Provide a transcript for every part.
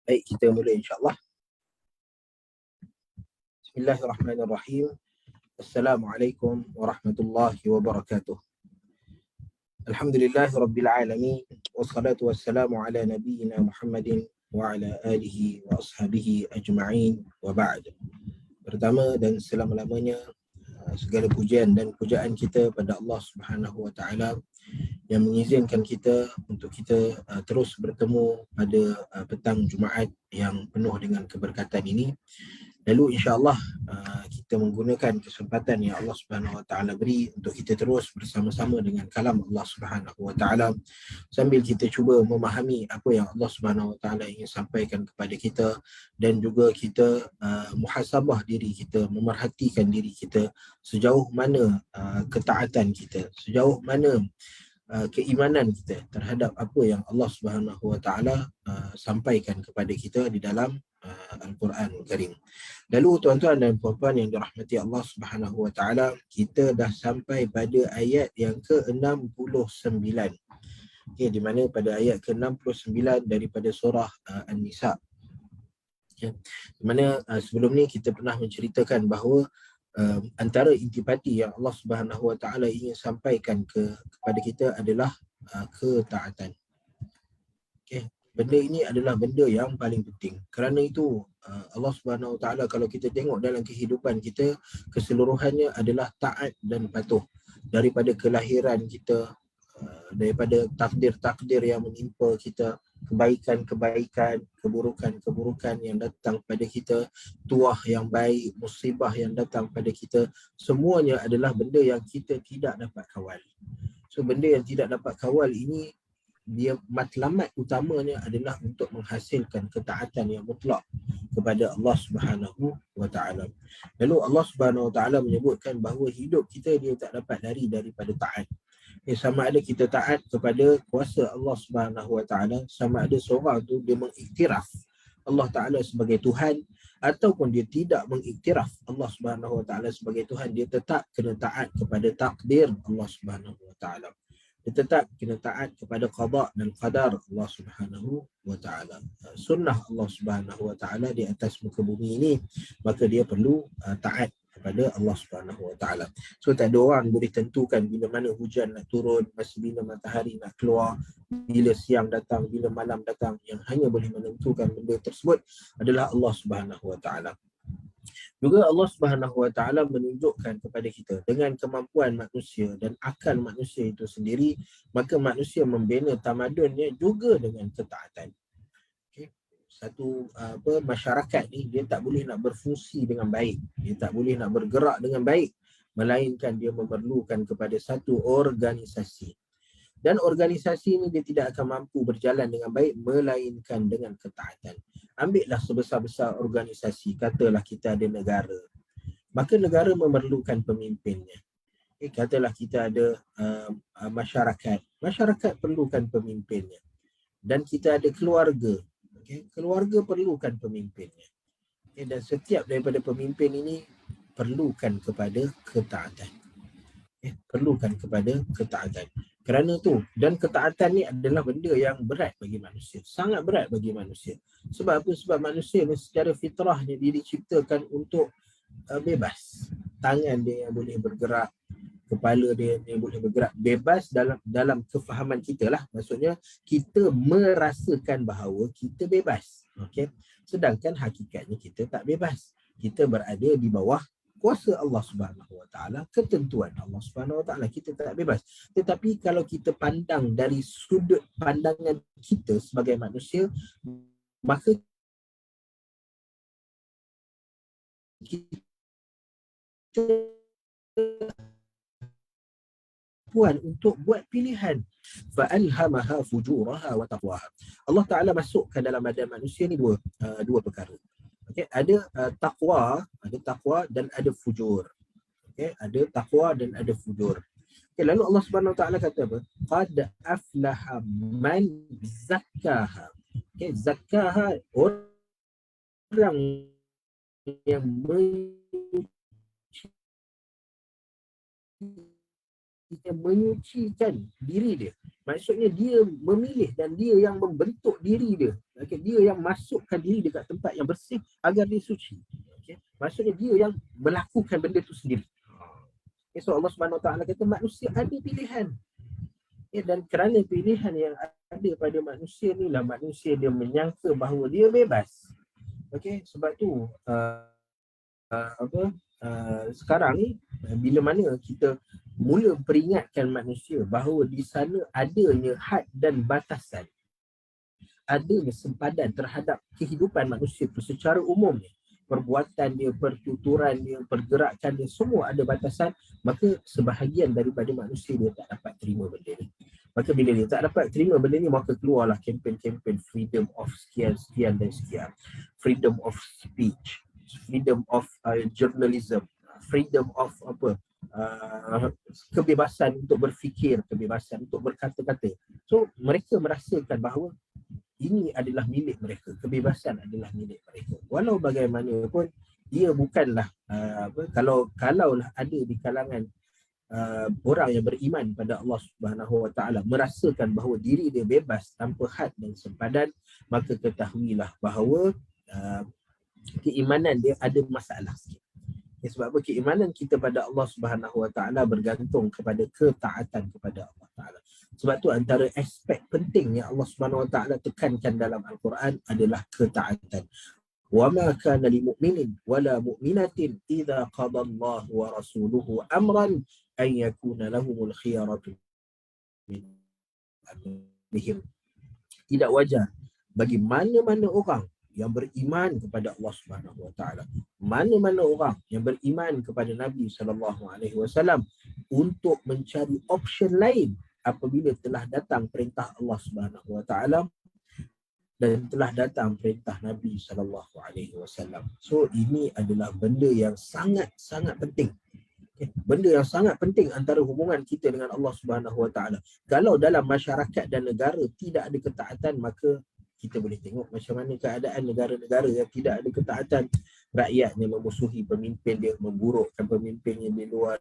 Baik, kita mula insya-Allah. Bismillahirrahmanirrahim. Assalamualaikum warahmatullahi wabarakatuh. Alhamdulillahirabbil alamin wassalatu wassalamu ala nabiyyina Muhammadin wa ala alihi wa ashabihi ajma'in wa ba'd. Pertama dan selama-lamanya segala pujian dan pujaan kita pada Allah Subhanahu wa taala yang mengizinkan kita untuk kita terus bertemu pada petang Jumaat yang penuh dengan keberkatan ini. Lalu insya-Allah kita menggunakan kesempatan yang Allah Subhanahu Wa Taala beri untuk kita terus bersama-sama dengan kalam Allah Subhanahu Wa Taala sambil kita cuba memahami apa yang Allah Subhanahu Wa Taala ingin sampaikan kepada kita, dan juga kita muhasabah diri kita, memerhatikan diri kita sejauh mana ketaatan kita, sejauh mana keimanan kita terhadap apa yang Allah Subhanahu Wa Taala sampaikan kepada kita di dalam Al-Quran Karim. Lalu tuan-tuan dan puan-puan yang dirahmati Allah Subhanahu Wa Taala, kita dah sampai pada ayat yang ke-69. Okay, di mana pada ayat ke-69 daripada surah An-Nisa. Okay. Di mana sebelum ni kita pernah menceritakan bahawa antara intipati yang Allah Subhanahu Wa Taala ingin sampaikan kepada kita adalah ketaatan. Okay. Benda ini adalah benda yang paling penting. Kerana itu Allah Subhanahu Wa Taala, kalau kita tengok dalam kehidupan kita, keseluruhannya adalah taat dan patuh. Daripada kelahiran kita, daripada takdir-takdir yang menimpa kita, kebaikan-kebaikan, keburukan-keburukan yang datang pada kita, tuah yang baik, musibah yang datang pada kita, semuanya adalah benda yang kita tidak dapat kawal. So benda yang tidak dapat kawal ini, dia matlamat utamanya adalah untuk menghasilkan ketaatan yang mutlak kepada Allah Subhanahu Wa Taala. Lalu Allah Subhanahu Wa Taala menyebutkan bahawa hidup kita dia tak dapat lari daripada taat. Sama ada kita taat kepada kuasa Allah Subhanahu Wa Taala, sama ada seorang tu dia mengiktiraf Allah Taala sebagai Tuhan, ataupun dia tidak mengiktiraf Allah Subhanahu Wa Taala sebagai Tuhan, dia tetap kena taat kepada takdir Allah Subhanahu Wa Taala. Dia tetap kena taat kepada qada dan qadar Allah Subhanahu Wa Taala. Sunnah Allah Subhanahu Wa Taala di atas muka bumi ini, maka dia perlu taat kepada Allah Subhanahu Wa Taala. So tak ada orang boleh tentukan bila mana hujan nak turun, masa bila matahari nak keluar, bila siang datang, bila malam datang. Yang hanya boleh menentukan benda tersebut adalah Allah Subhanahu Wa Taala. Juga Allah Subhanahu Wa Taala menunjukkan kepada kita dengan kemampuan manusia dan akal manusia itu sendiri, maka manusia membina tamadunnya juga dengan ketaatan. Okay. Satu masyarakat ni dia tak boleh nak berfungsi dengan baik, dia tak boleh nak bergerak dengan baik, melainkan dia memerlukan kepada satu organisasi. Dan organisasi ini dia tidak akan mampu berjalan dengan baik melainkan dengan ketaatan. Ambillah sebesar-besar organisasi, katalah kita ada negara. Maka negara memerlukan pemimpinnya. Katalah kita ada masyarakat. Masyarakat perlukan pemimpinnya. Dan kita ada keluarga. Keluarga perlukan pemimpinnya. Dan setiap daripada pemimpin ini perlukan kepada ketaatan. Perlukan kepada ketaatan. Kerana tu, dan ketaatan ni adalah benda yang berat bagi manusia, sangat berat bagi manusia. Sebab apa? Sebab manusia ni secara fitrahnya dia diciptakan untuk bebas. Tangan dia yang boleh bergerak, kepala dia yang boleh bergerak bebas dalam kefahaman kita lah. Maksudnya kita merasakan bahawa kita bebas. Okey. Sedangkan hakikatnya kita tak bebas. Kita berada di bawah kuasa Allah Subhanahu Wa Taala, ketentuan Allah Subhanahu Wa Taala, kita tak bebas. Tetapi kalau kita pandang dari sudut pandangan kita sebagai manusia, maka kita puan untuk buat pilihan. Fa'alhamaha fujuraha wa taqwaha. Allah Taala masukkan dalam badan manusia ni dua perkara. Okey, ada takwa dan ada fujur. Okey, ada takwa dan ada fujur. Okay, lalu Allah Subhanahu Wa Taala kata apa? Qad aflaha man zakkaha. Okey, zakkaha orang yang menyucikan diri dia. Maksudnya dia memilih dan dia yang membentuk diri dia. Okay? Dia yang masukkan diri dekat tempat yang bersih agar dia suci. Okay? Maksudnya dia yang melakukan benda itu sendiri. Okay, so Allah Subhanahu Wa Taala kata manusia ada pilihan. Ya, dan kerana pilihan yang ada pada manusia ni lah, manusia dia menyangka bahawa dia bebas. Okay? Sebab tu sekarang ni bila mana kita mula peringatkan manusia bahawa di sana adanya had dan batasan, adanya sempadan terhadap kehidupan manusia itu secara umum, perbuatan dia, pertuturan dia, pergerakan dia, semua ada batasan. Maka sebahagian daripada manusia dia tak dapat terima benda ni. Maka bila dia tak dapat terima benda ni, maka keluarlah kempen-kempen freedom of sekian dan sekian, freedom of speech, freedom of journalism, freedom of kebebasan untuk berfikir, kebebasan untuk berkata-kata. So mereka merasakan bahawa ini adalah milik mereka, kebebasan adalah milik mereka. Walau bagaimanapun dia bukanlah kalaulah ada di kalangan orang yang beriman pada Allah Subhanahu Wa Taala merasakan bahawa diri dia bebas tanpa had dan sempadan, maka ketahuilah bahawa keimanan dia ada masalah sikit. Sebab apa? Keimanan kita pada Allah Subhanahu Wa Taala bergantung kepada ketaatan kepada Allah Taala. Sebab tu antara aspek penting yang Allah Subhanahu Wa Taala tekankan dalam Al-Quran adalah ketaatan. Wa ma kana lil mu'minin wala mu'minatin idza qada Allah wa rasuluhu amran an yakuna lahumul khiyaratu min amrihim. Tidak wajar bagi mana-mana orang yang beriman kepada Allah Subhanahu Wa Taala, mana-mana orang yang beriman kepada Nabi sallallahu alaihi wasallam untuk mencari option lain apabila telah datang perintah Allah Subhanahu Wa Taala dan telah datang perintah Nabi sallallahu alaihi wasallam. So ini adalah benda yang sangat-sangat penting. Benda yang sangat penting antara hubungan kita dengan Allah Subhanahu Wa Taala. Kalau dalam masyarakat dan negara tidak ada ketaatan, maka kita boleh tengok macam mana keadaan negara-negara yang tidak ada ketaatan. Rakyatnya memusuhi pemimpin dia, memburukkan pemimpinnya di luar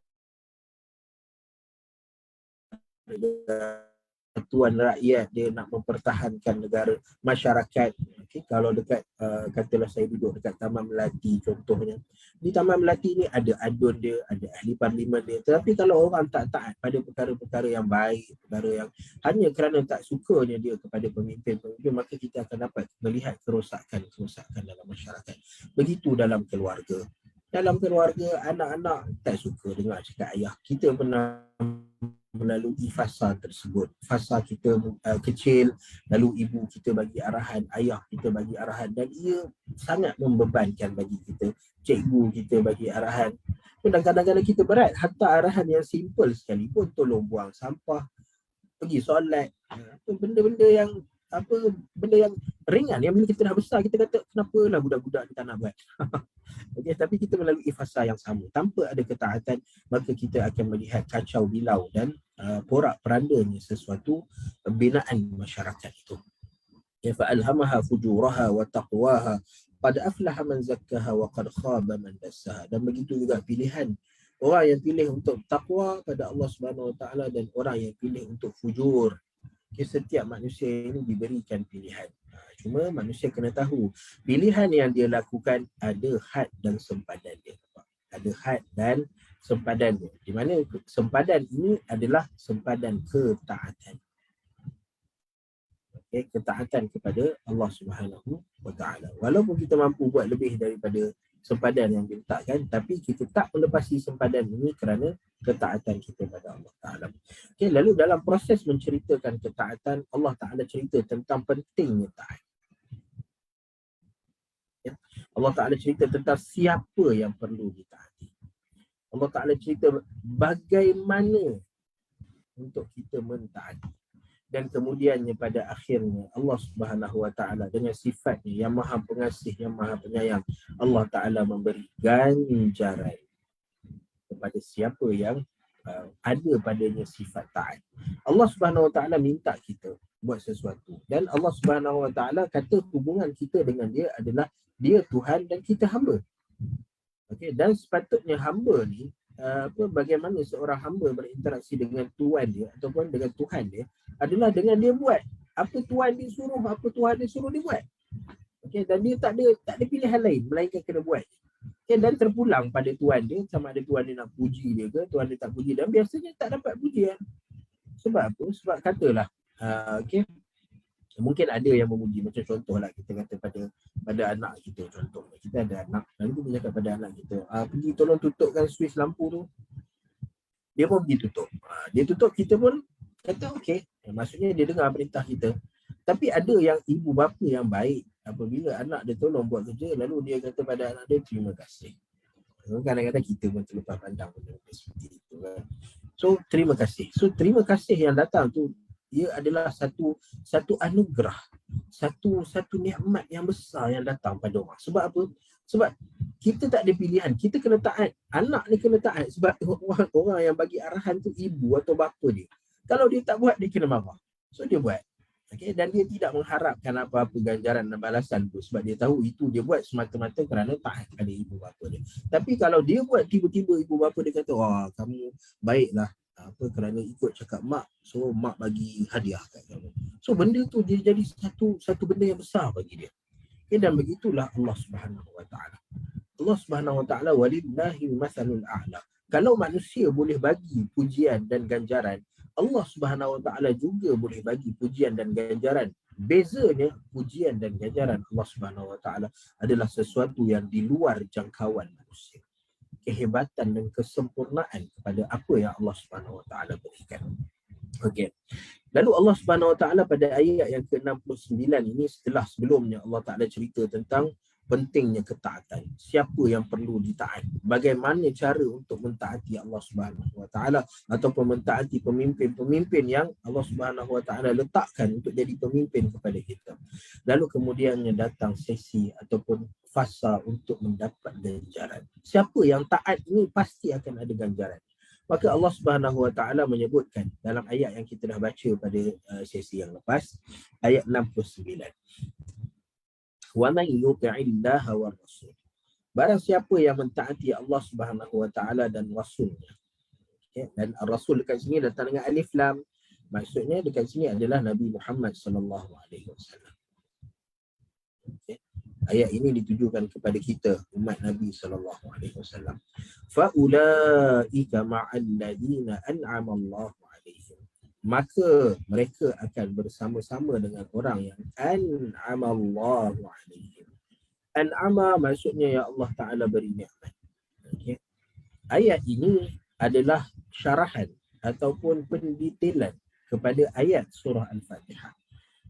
tuan rakyat dia nak mempertahankan negara, masyarakat. Okay, kalau dekat katalah saya duduk dekat Taman Melati contohnya, di Taman Melati ni ada adun dia, ada ahli parlimen dia, tetapi kalau orang tak taat pada perkara-perkara yang baik, perkara yang hanya kerana tak sukanya dia kepada pemimpin-pemimpin, maka kita akan dapat melihat kerosakan dalam masyarakat. Begitu dalam keluarga. Dalam keluarga, anak-anak tak suka dengar cakap ayah. Kita pernah melalui fasa tersebut. Fasa kita kecil, lalu ibu kita bagi arahan, ayah kita bagi arahan, dan ia sangat membebankan bagi kita. Cikgu kita bagi arahan. Dan kadang-kadang kita berat, hatta arahan yang simple sekalipun, tolong buang sampah, pergi solat, benda-benda yang benda yang ringan, yang bila kita dah besar kita kata kenapalah budak-budak ni tak nak buat. Okay, tapi kita melalui fasa yang sama tanpa ada ketaatan, maka kita akan melihat kacau bilau dan porak-perandanya sesuatu binaan masyarakat itu. Ya, fa'alhamaha fujuraha wa taqwaha qad aflaha man zakkaha wa qad khaba man dassaha. Dan begitu juga pilihan orang yang pilih untuk takwa pada Allah Subhanahu Wa Taala dan orang yang pilih untuk fujur. Okay, setiap manusia ini diberikan pilihan. Cuma manusia kena tahu pilihan yang dia lakukan ada had dan sempadan dia. Ada had dan sempadan dia. Di mana sempadan ini adalah sempadan ketaatan. Okay, ketaatan kepada Allah Subhanahu wa Ta'ala. Walaupun kita mampu buat lebih daripada sempadan yang diletakkan, tapi kita tak melepasi sempadan ini kerana ketaatan kita pada Allah Ta'ala. Okay, lalu dalam proses menceritakan ketaatan, Allah Ta'ala cerita tentang pentingnya taat. Ya. Allah Ta'ala cerita tentang siapa yang perlu ditaati. Allah Ta'ala cerita bagaimana untuk kita mentaati. Dan kemudiannya pada akhirnya Allah Subhanahu wa Ta'ala dengan sifatnya yang maha pengasih, yang maha penyayang, Allah Ta'ala memberi ganjaran kepada siapa yang ada padanya sifat taat. Allah Subhanahu wa Ta'ala minta kita buat sesuatu, dan Allah Subhanahu wa Ta'ala kata hubungan kita dengan dia adalah dia Tuhan dan kita hamba. Okey, dan sepatutnya hamba ni bagaimana seorang hamba berinteraksi dengan tuan dia ataupun dengan Tuhan dia adalah dengan dia buat apa tuan dia suruh, apa Tuhan dia suruh dia buat. Okey, dan dia tak ada pilihan lain melainkan kena buat. Okey, dan terpulang pada tuan dia, sama ada tuan dia nak puji dia ke, tuan dia tak puji, dan biasanya tak dapat pujian. Sebab apa? Sebab katalah okey, mungkin ada yang memuji, macam contohlah kita kata pada anak kita, contoh kita ada anak, lalu kita cakap pada anak kita, pergi tolong tutupkan suis lampu tu. Dia pun pergi tutup. Dia tutup, kita pun kata okey. Maksudnya dia dengar perintah kita. Tapi ada yang ibu bapa yang baik, apabila anak dia tolong buat kerja, lalu dia kata pada anak dia terima kasih. Kadang-kadang kita pun terlepas pandang benda seperti itu kan. So terima kasih. So terima kasih yang datang tu, ia adalah satu anugerah, satu nikmat yang besar yang datang pada orang. Sebab apa? Sebab kita tak ada pilihan, kita kena taat. Anak ni kena taat sebab orang yang bagi arahan tu ibu atau bapa dia. Kalau dia tak buat, dia kena marah. So dia buat. Okay? Dan dia tidak mengharapkan apa-apa ganjaran dan balasan tu, sebab dia tahu itu dia buat semata-mata kerana taat pada ibu bapa dia. Tapi kalau dia buat tiba-tiba ibu bapa dia kata, wah kamu baiklah, apa kerana ikut cakap mak, so mak bagi hadiah kat kamu. So benda tu dia jadi satu benda yang besar bagi dia. Okay, dan begitulah Allah Subhanahu wa Ta'ala. Allah Subhanahu wa Ta'ala walillahi masalul a'la. Kalau manusia boleh bagi pujian dan ganjaran, Allah Subhanahu wa Ta'ala juga boleh bagi pujian dan ganjaran. Bezanya pujian dan ganjaran Allah Subhanahu wa Ta'ala adalah sesuatu yang di luar jangkauan manusia. Kehebatan dan kesempurnaan kepada apa yang Allah Subhanahu wa Ta'ala berikan. Okey. Lalu Allah Subhanahu wa Ta'ala pada ayat yang ke-69 ini, sebelumnya Allah Ta'ala cerita tentang pentingnya ketaatan. Siapa yang perlu ditaat? Bagaimana cara untuk mentaati Allah Subhanahu wa Ta'ala ataupun mentaati pemimpin-pemimpin yang Allah Subhanahu wa Ta'ala letakkan untuk jadi pemimpin kepada kita. Lalu kemudiannya datang sesi ataupun fasa untuk mendapat ganjaran. Siapa yang taat ini pasti akan ada ganjaran. Maka Allah Subhanahu wa Ta'ala menyebutkan dalam ayat yang kita dah baca pada sesi yang lepas, ayat 69. Wa man yuti'illaha war rasul. Barang siapa yang mentaati Allah Subhanahu wa Ta'ala dan rasulnya. Okay? Dan rasul dekat sini datang dengan alif lam. Maksudnya dekat sini adalah Nabi Muhammad sallallahu alaihi wasallam. Okay? Ayat ini ditujukan kepada kita, umat Nabi sallallahu alaihi wasallam. Fa ulaika ma'al ladina an'ama Allahu alaihim. Maka mereka akan bersama-sama dengan orang yang an'ama Allahu alaihim. An'ama maksudnya ya Allah Ta'ala beri nikmat. Okay. Ayat ini adalah syarahan ataupun pendetailan kepada ayat surah Al-Fatihah.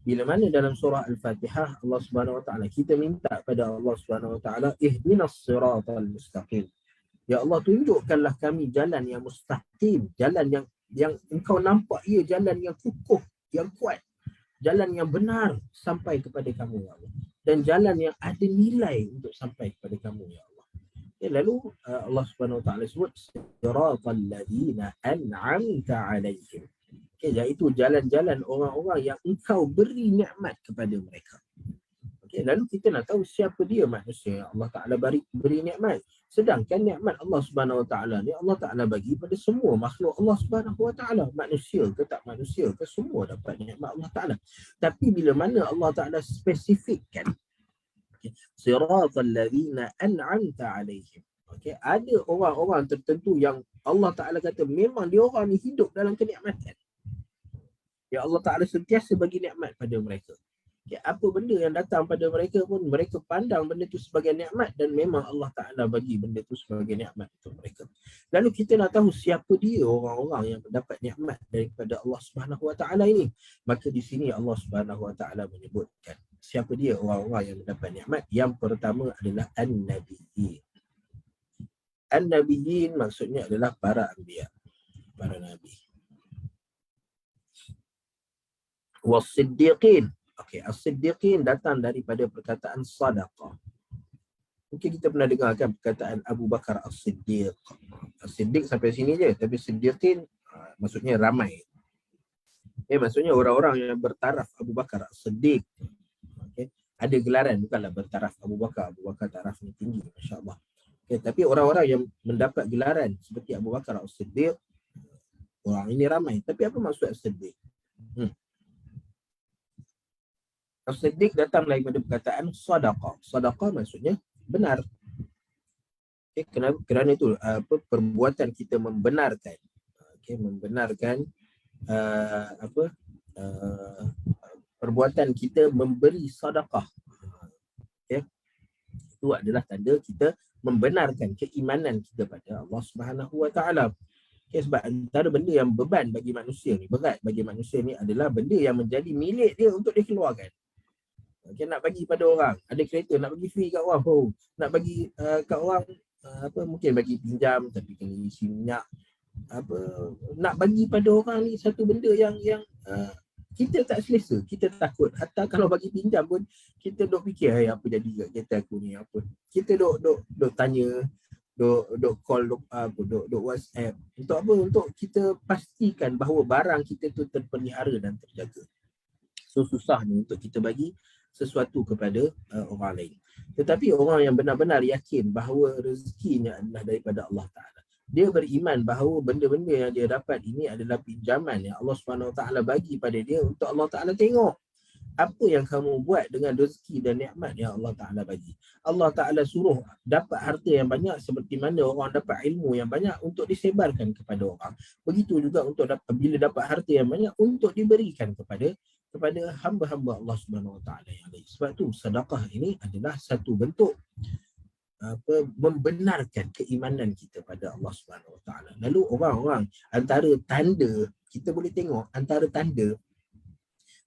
Bila mana dalam surah Al-Fatihah Allah Subhanahu wa Ta'ala, kita minta pada Allah Subhanahu wa Ta'ala, ihdinas siratal mustaqim. Ya Allah, tunjukkanlah kami jalan yang mustaqim, jalan yang engkau nampak ia jalan yang kukuh, yang kuat, jalan yang benar sampai kepada kamu ya Allah, dan jalan yang ada nilai untuk sampai kepada kamu ya Allah. Okay, lalu Allah Subhanahu wa Ta'ala sebut siratal ladzina an'amta 'alaihim. Okay, iaitu jalan-jalan orang-orang yang engkau beri nikmat kepada mereka. Okay, lalu kita nak tahu siapa dia manusia yang Allah Ta'ala beri nikmat. Sedangkan nikmat Allah Subhanahu wa Ta'ala ni Allah Ta'ala bagi pada semua makhluk Allah Subhanahu wa Ta'ala. Manusia ke tak manusia ke, semua dapat nikmat Allah Ta'ala. Tapi bila mana Allah Ta'ala spesifikkan siratal ladzina an'amta 'alaihim. Okay? Ada orang-orang tertentu yang Allah Ta'ala kata memang dia orang ni hidup dalam kenikmatan. Ya Allah Ta'ala sentiasa bagi nikmat pada mereka. Okay? Apa benda yang datang pada mereka pun mereka pandang benda itu sebagai nikmat dan memang Allah Ta'ala bagi benda itu sebagai nikmat untuk mereka. Lalu kita nak tahu siapa dia orang-orang yang mendapat nikmat daripada Allah Subhanahu Wa Ta'ala ini. Maka di sini Allah Subhanahu Wa Ta'ala menyebutkan siapa dia orang-orang yang mendapat nikmat. Yang pertama adalah An-Nabiyyin. An-Nabiyyin maksudnya adalah para anbiya, para nabi. Was-Siddiqin. Okey, as-Siddiqin datang daripada perkataan sadaqah. Mungkin kita pernah dengar kan perkataan Abu Bakar As-Siddiq. As-Siddiq sampai sini je, tapi Siddiqin maksudnya ramai. Maksudnya orang-orang yang bertaraf Abu Bakar As-Siddiq. Okay. Ada gelaran, bukanlah bertaraf Abu Bakar. Abu Bakar taraf ni tinggi, masya-Allah. Okay, tapi orang-orang yang mendapat gelaran seperti Abu Bakar As-Siddiq, orang ini ramai. Tapi apa maksud As-Siddiq? As-Siddiq datang daripada perkataan sadaqah. Sadaqah maksudnya benar. Okay, kerana itu perbuatan kita membenarkan. Okay, membenarkan perbuatan kita memberi sedekah. Okay. Itu adalah tanda kita membenarkan keimanan kita pada Allah Subhanahu Wa Taala. Okay, sebab antara benda yang beban bagi manusia ni, berat bagi manusia ni adalah benda yang menjadi milik dia untuk dikeluarkan. Okay, nak bagi pada orang, ada kereta nak bagi free kat orang, nak bagi kat orang mungkin bagi pinjam tapi kena isi minyak, nak bagi pada orang ni satu benda yang kita tak selesa, kita takut. Hatta kalau bagi pinjam pun kita duk fikir apa jadi kat kereta aku ni, apa. Kita duk tanya, duk call, duk WhatsApp. Untuk apa? Untuk kita pastikan bahawa barang kita tu terpelihara dan terjaga. So susahnya untuk kita bagi sesuatu kepada orang lain. Tetapi orang yang benar-benar yakin bahawa rezekinya adalah daripada Allah Ta'ala, dia beriman bahawa benda-benda yang dia dapat ini adalah pinjaman yang Allah SWT bagi pada dia untuk Allah Ta'ala tengok apa yang kamu buat dengan rezeki dan nikmat yang Allah Ta'ala bagi. Allah Ta'ala suruh dapat harta yang banyak seperti mana orang dapat ilmu yang banyak untuk disebarkan kepada orang. Begitu juga untuk bila dapat harta yang banyak untuk diberikan kepada hamba-hamba Allah Subhanahu Wa Taala yang lain. Sebab tu sedekah ini adalah satu bentuk membenarkan keimanan kita pada Allah Subhanahu Wa Taala. Lalu orang-orang, antara tanda kita boleh tengok, antara tanda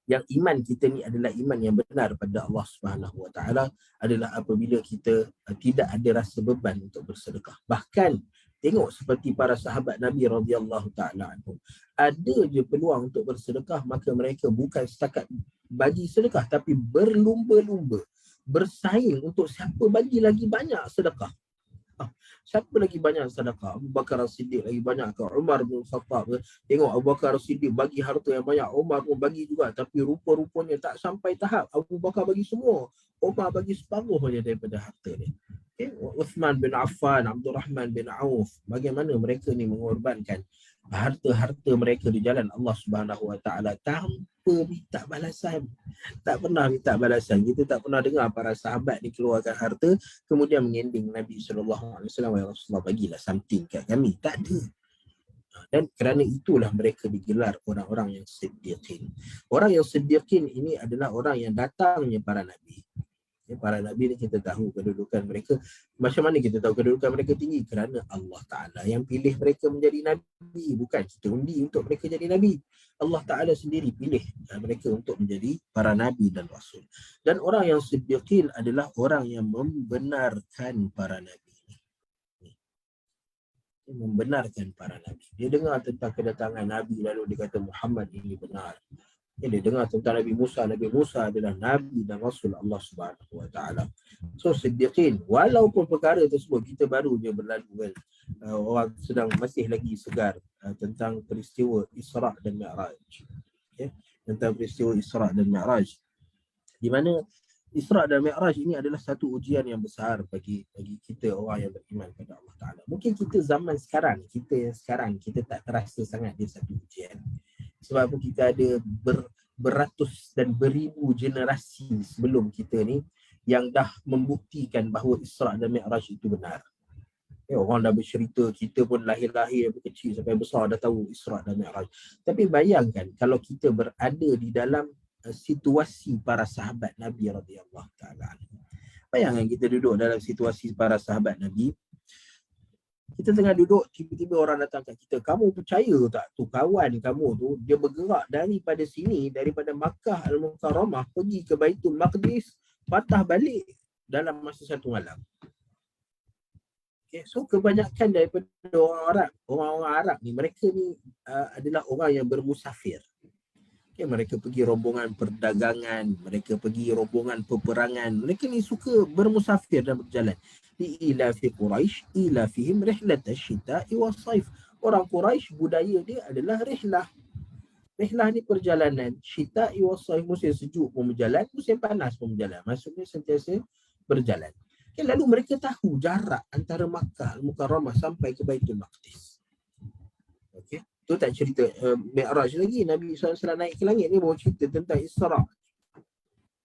yang iman kita ni adalah iman yang benar pada Allah Subhanahu Wa Taala adalah apabila kita tidak ada rasa beban untuk bersedekah. Bahkan tengok seperti para sahabat Nabi radhiyallahu taala anhum, ada je peluang untuk bersedekah, maka mereka bukan setakat bagi sedekah tapi berlumba-lumba, bersaing untuk siapa bagi lagi banyak sedekah. Siapa lagi banyak sedekah? Abu Bakar As-Siddiq lagi banyak ke? Umar bin Khattab ke? Tengok Abu Bakar As-Siddiq bagi harta yang banyak, Umar pun bagi juga, tapi rupa-rupanya tak sampai tahap Abu Bakar bagi semua, Umar bagi separuh saja daripada harta dia. Okay. Uthman bin Affan, Abdul Rahman bin Auf, bagaimana mereka ni mengorbankan harta-harta mereka di jalan Allah Subhanahu Wa Taala tanpa minta balasan. Tak pernah minta balasan. Kita tak pernah dengar para sahabat ni keluarkan harta kemudian mengending Nabi SAW, ya Rasulullah bagilah something kat kami. Tak ada. Dan kerana itulah mereka digelar orang-orang yang siddiqin. Orang yang siddiqin ini adalah orang yang datangnya para nabi. Para nabi ni kita tahu kedudukan mereka. Macam mana kita tahu kedudukan mereka tinggi? Kerana Allah Ta'ala yang pilih mereka menjadi nabi. Bukan kita undi untuk mereka jadi nabi. Allah Ta'ala sendiri pilih mereka untuk menjadi para nabi dan rasul. Dan orang yang siddiqin adalah orang yang membenarkan para nabi. Membenarkan para nabi. Dia dengar tentang kedatangan nabi lalu dia kata Muhammad ini benar. Dia dengar tentang Nabi Musa adalah Nabi dan Rasul Allah Subhanahu Wa Taala. So siddiqin, walaupun perkara tersebut kita baru je berlalu kan, orang sedang masih lagi segar tentang peristiwa Isra' dan Mi'raj. Okay? Tentang peristiwa Isra' dan Mi'raj, di mana Isra' dan Mi'raj ini adalah satu ujian yang besar bagi kita orang yang beriman pada Allah Ta'ala. Mungkin kita zaman sekarang, kita tak terasa sangat dia satu ujian. Sebab apa? Kita ada beratus dan beribu generasi sebelum kita ni yang dah membuktikan bahawa Isra' dan Mi'raj itu benar. Orang dah bercerita, kita pun lahir-lahir dari kecil sampai besar dah tahu Isra' dan Mi'raj. Tapi bayangkan kalau kita berada di dalam situasi para sahabat Nabi radhiyallahu taala. Bayangkan kita duduk dalam situasi para sahabat Nabi. Kita tengah duduk, tiba-tiba orang datang kat kita. Kamu percaya tak tu kawan kamu tu, dia bergerak daripada sini, daripada Makkah Al-Mukarramah pergi ke Baitul Maqdis, patah balik dalam masa satu malam. Okay, so kebanyakan daripada orang-orang Arab ni, mereka ni adalah orang yang bermusafir. Okay, mereka pergi rombongan perdagangan, mereka pergi rombongan peperangan. Mereka ni suka bermusafir dan berjalan. Ila fi Quraisy, ila fihim rihlat asy-syita'i was-saif. Orang Quraisy budaya dia adalah rihlah. Rihlah ni perjalanan, syita'i was-saif, musim sejuk pun berjalan, musim panas pun berjalan. Maksudnya sentiasa berjalan. Okay, lalu mereka tahu jarak antara Makkah Al-Mukarramah sampai ke Baitul Maqdis. Okey, tu tak cerita Mi'raj lagi. Nabi SAW naik ke langit ni baru cerita tentang Isra'.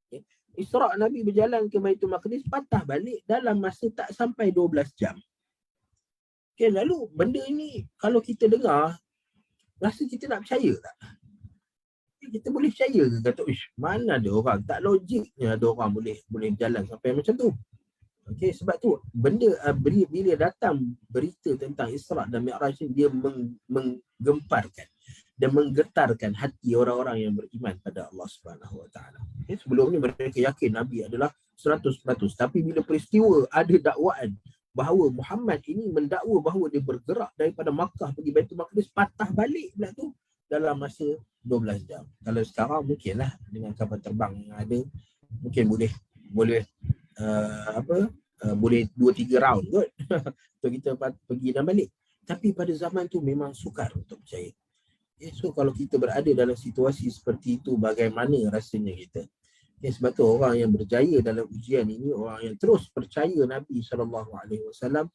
Okay. Isra' Nabi berjalan ke Baitul Maqdis, patah balik dalam masa tak sampai 12 jam. Okay, lalu benda ni kalau kita dengar, rasa kita nak percaya tak? Kita boleh percaya ke kata, mana ada orang, tak logiknya ada orang boleh jalan sampai macam tu. Okey, sebab tu benda bila datang berita tentang Isra' dan Mi'raj ni, dia menggemparkan dan menggetarkan hati orang-orang yang beriman pada Allah Subhanahu Wa Taala. Okay, sebelum ni mereka yakin Nabi adalah 100%, tapi bila peristiwa ada dakwaan bahawa Muhammad ini mendakwa bahawa dia bergerak daripada Makkah pergi Baitul Maqdis, patah balik pula tu dalam masa 12 jam. Kalau sekarang mungkinlah dengan kapal terbang yang ada, mungkin boleh boleh 2-3 round kot untuk kita pergi dan balik. Tapi pada zaman tu memang sukar untuk percaya. So kalau kita berada dalam situasi seperti itu, bagaimana rasanya kita? Sebab tu orang yang berjaya dalam ujian ini, orang yang terus percaya Nabi SAW,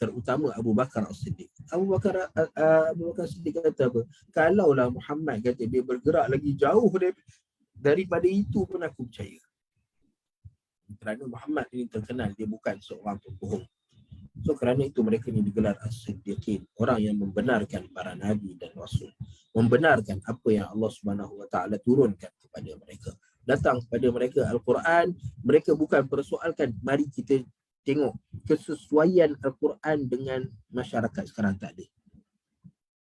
terutama Abu Bakar As-Siddiq. Abu Bakar As-Siddiq kata apa? Kalaulah Muhammad kata dia bergerak lagi jauh daripada itu pun aku percaya. Kerana Muhammad ini terkenal dia bukan seorang pembohong. So kerana itu mereka ni digelar As-Siddiqin, orang yang membenarkan para nabi dan rasul, membenarkan apa yang Allah Subhanahu Wa Taala turunkan kepada mereka. Datang kepada mereka Al-Quran, mereka bukan persoalkan, mari kita tengok kesesuaian Al-Quran dengan masyarakat sekarang, tak ada.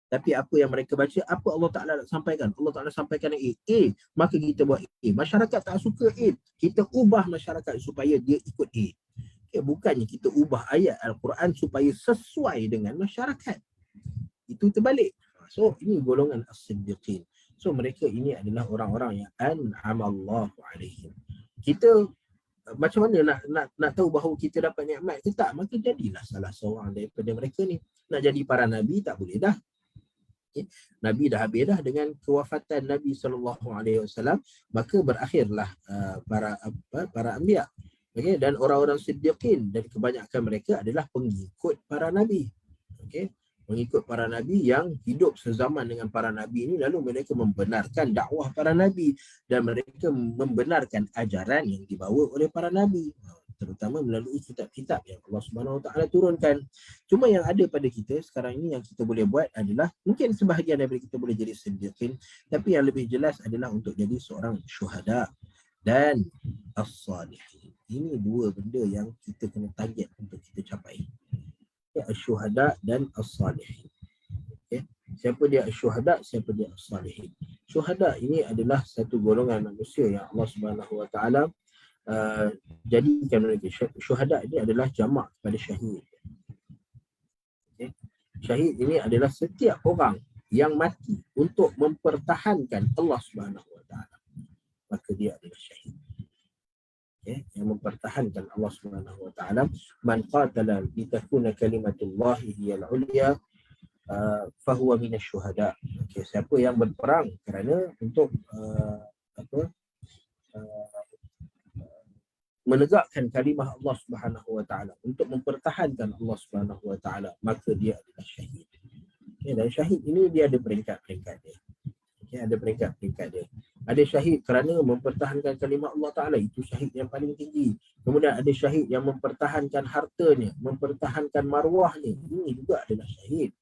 Tapi apa yang mereka baca, apa Allah Ta'ala nak sampaikan? Allah Ta'ala sampaikan A, maka kita buat A. Masyarakat tak suka A, kita ubah masyarakat supaya dia ikut A. Okay, bukannya kita ubah ayat Al-Quran supaya sesuai dengan masyarakat. Itu terbalik. So ini golongan As-Siddiqin. So mereka ini adalah orang-orang yang an'amallahu alaihim. Kita macam mana nak tahu bahawa kita dapat nikmat ke tak? Maka jadilah salah seorang daripada mereka ni. Nak jadi para nabi tak boleh dah. Okay. Nabi dah habis dah dengan kewafatan Nabi SAW, maka berakhirlah para anbiya. Okay. Dan orang-orang siddiqin, dan kebanyakan mereka adalah pengikut para nabi. Okay. Mengikut para nabi yang hidup sezaman dengan para nabi ini, lalu mereka membenarkan dakwah para nabi dan mereka membenarkan ajaran yang dibawa oleh para nabi, terutama melalui kitab-kitab yang Allah Subhanahu Wa Taala turunkan. Cuma yang ada pada kita sekarang ini yang kita boleh buat adalah, mungkin sebahagian daripada kita boleh jadi siddiqin, tapi yang lebih jelas adalah untuk jadi seorang syuhada dan as-salihin. Ini dua benda yang kita kena target untuk kita capai. Syuhada dan as-salihin. Okay. Siapa dia syuhada, siapa dia as-salihin. Syuhada ini adalah satu golongan manusia yang Allah Subhanahu Wa Taala jadikan mereka. Syuhada ini adalah jamak kepada syahid. Okay. Syahid ini adalah setiap orang yang mati untuk mempertahankan Allah Subhanahu Wa Taala, maka dia adalah syahid. Okay. Yang mempertahankan Allah Subhanahu Wa Taala. Man qatala litakuna kalimatullahi hiyal ulya fahuwa minasyuhada. Okay. Siapa yang berperang kerana untuk menegakkan kalimah Allah Subhanahu Wa Taala, untuk mempertahankan Allah Subhanahu Wa Taala, maka dia adalah syahid. Okay, dan syahid ini dia ada peringkat-peringkat dia. Okay, ada peringkat-peringkat dia. Ada syahid kerana mempertahankan kalimah Allah Ta'ala, itu syahid yang paling tinggi. Kemudian ada syahid yang mempertahankan hartanya, mempertahankan maruahnya, ini juga adalah syahid.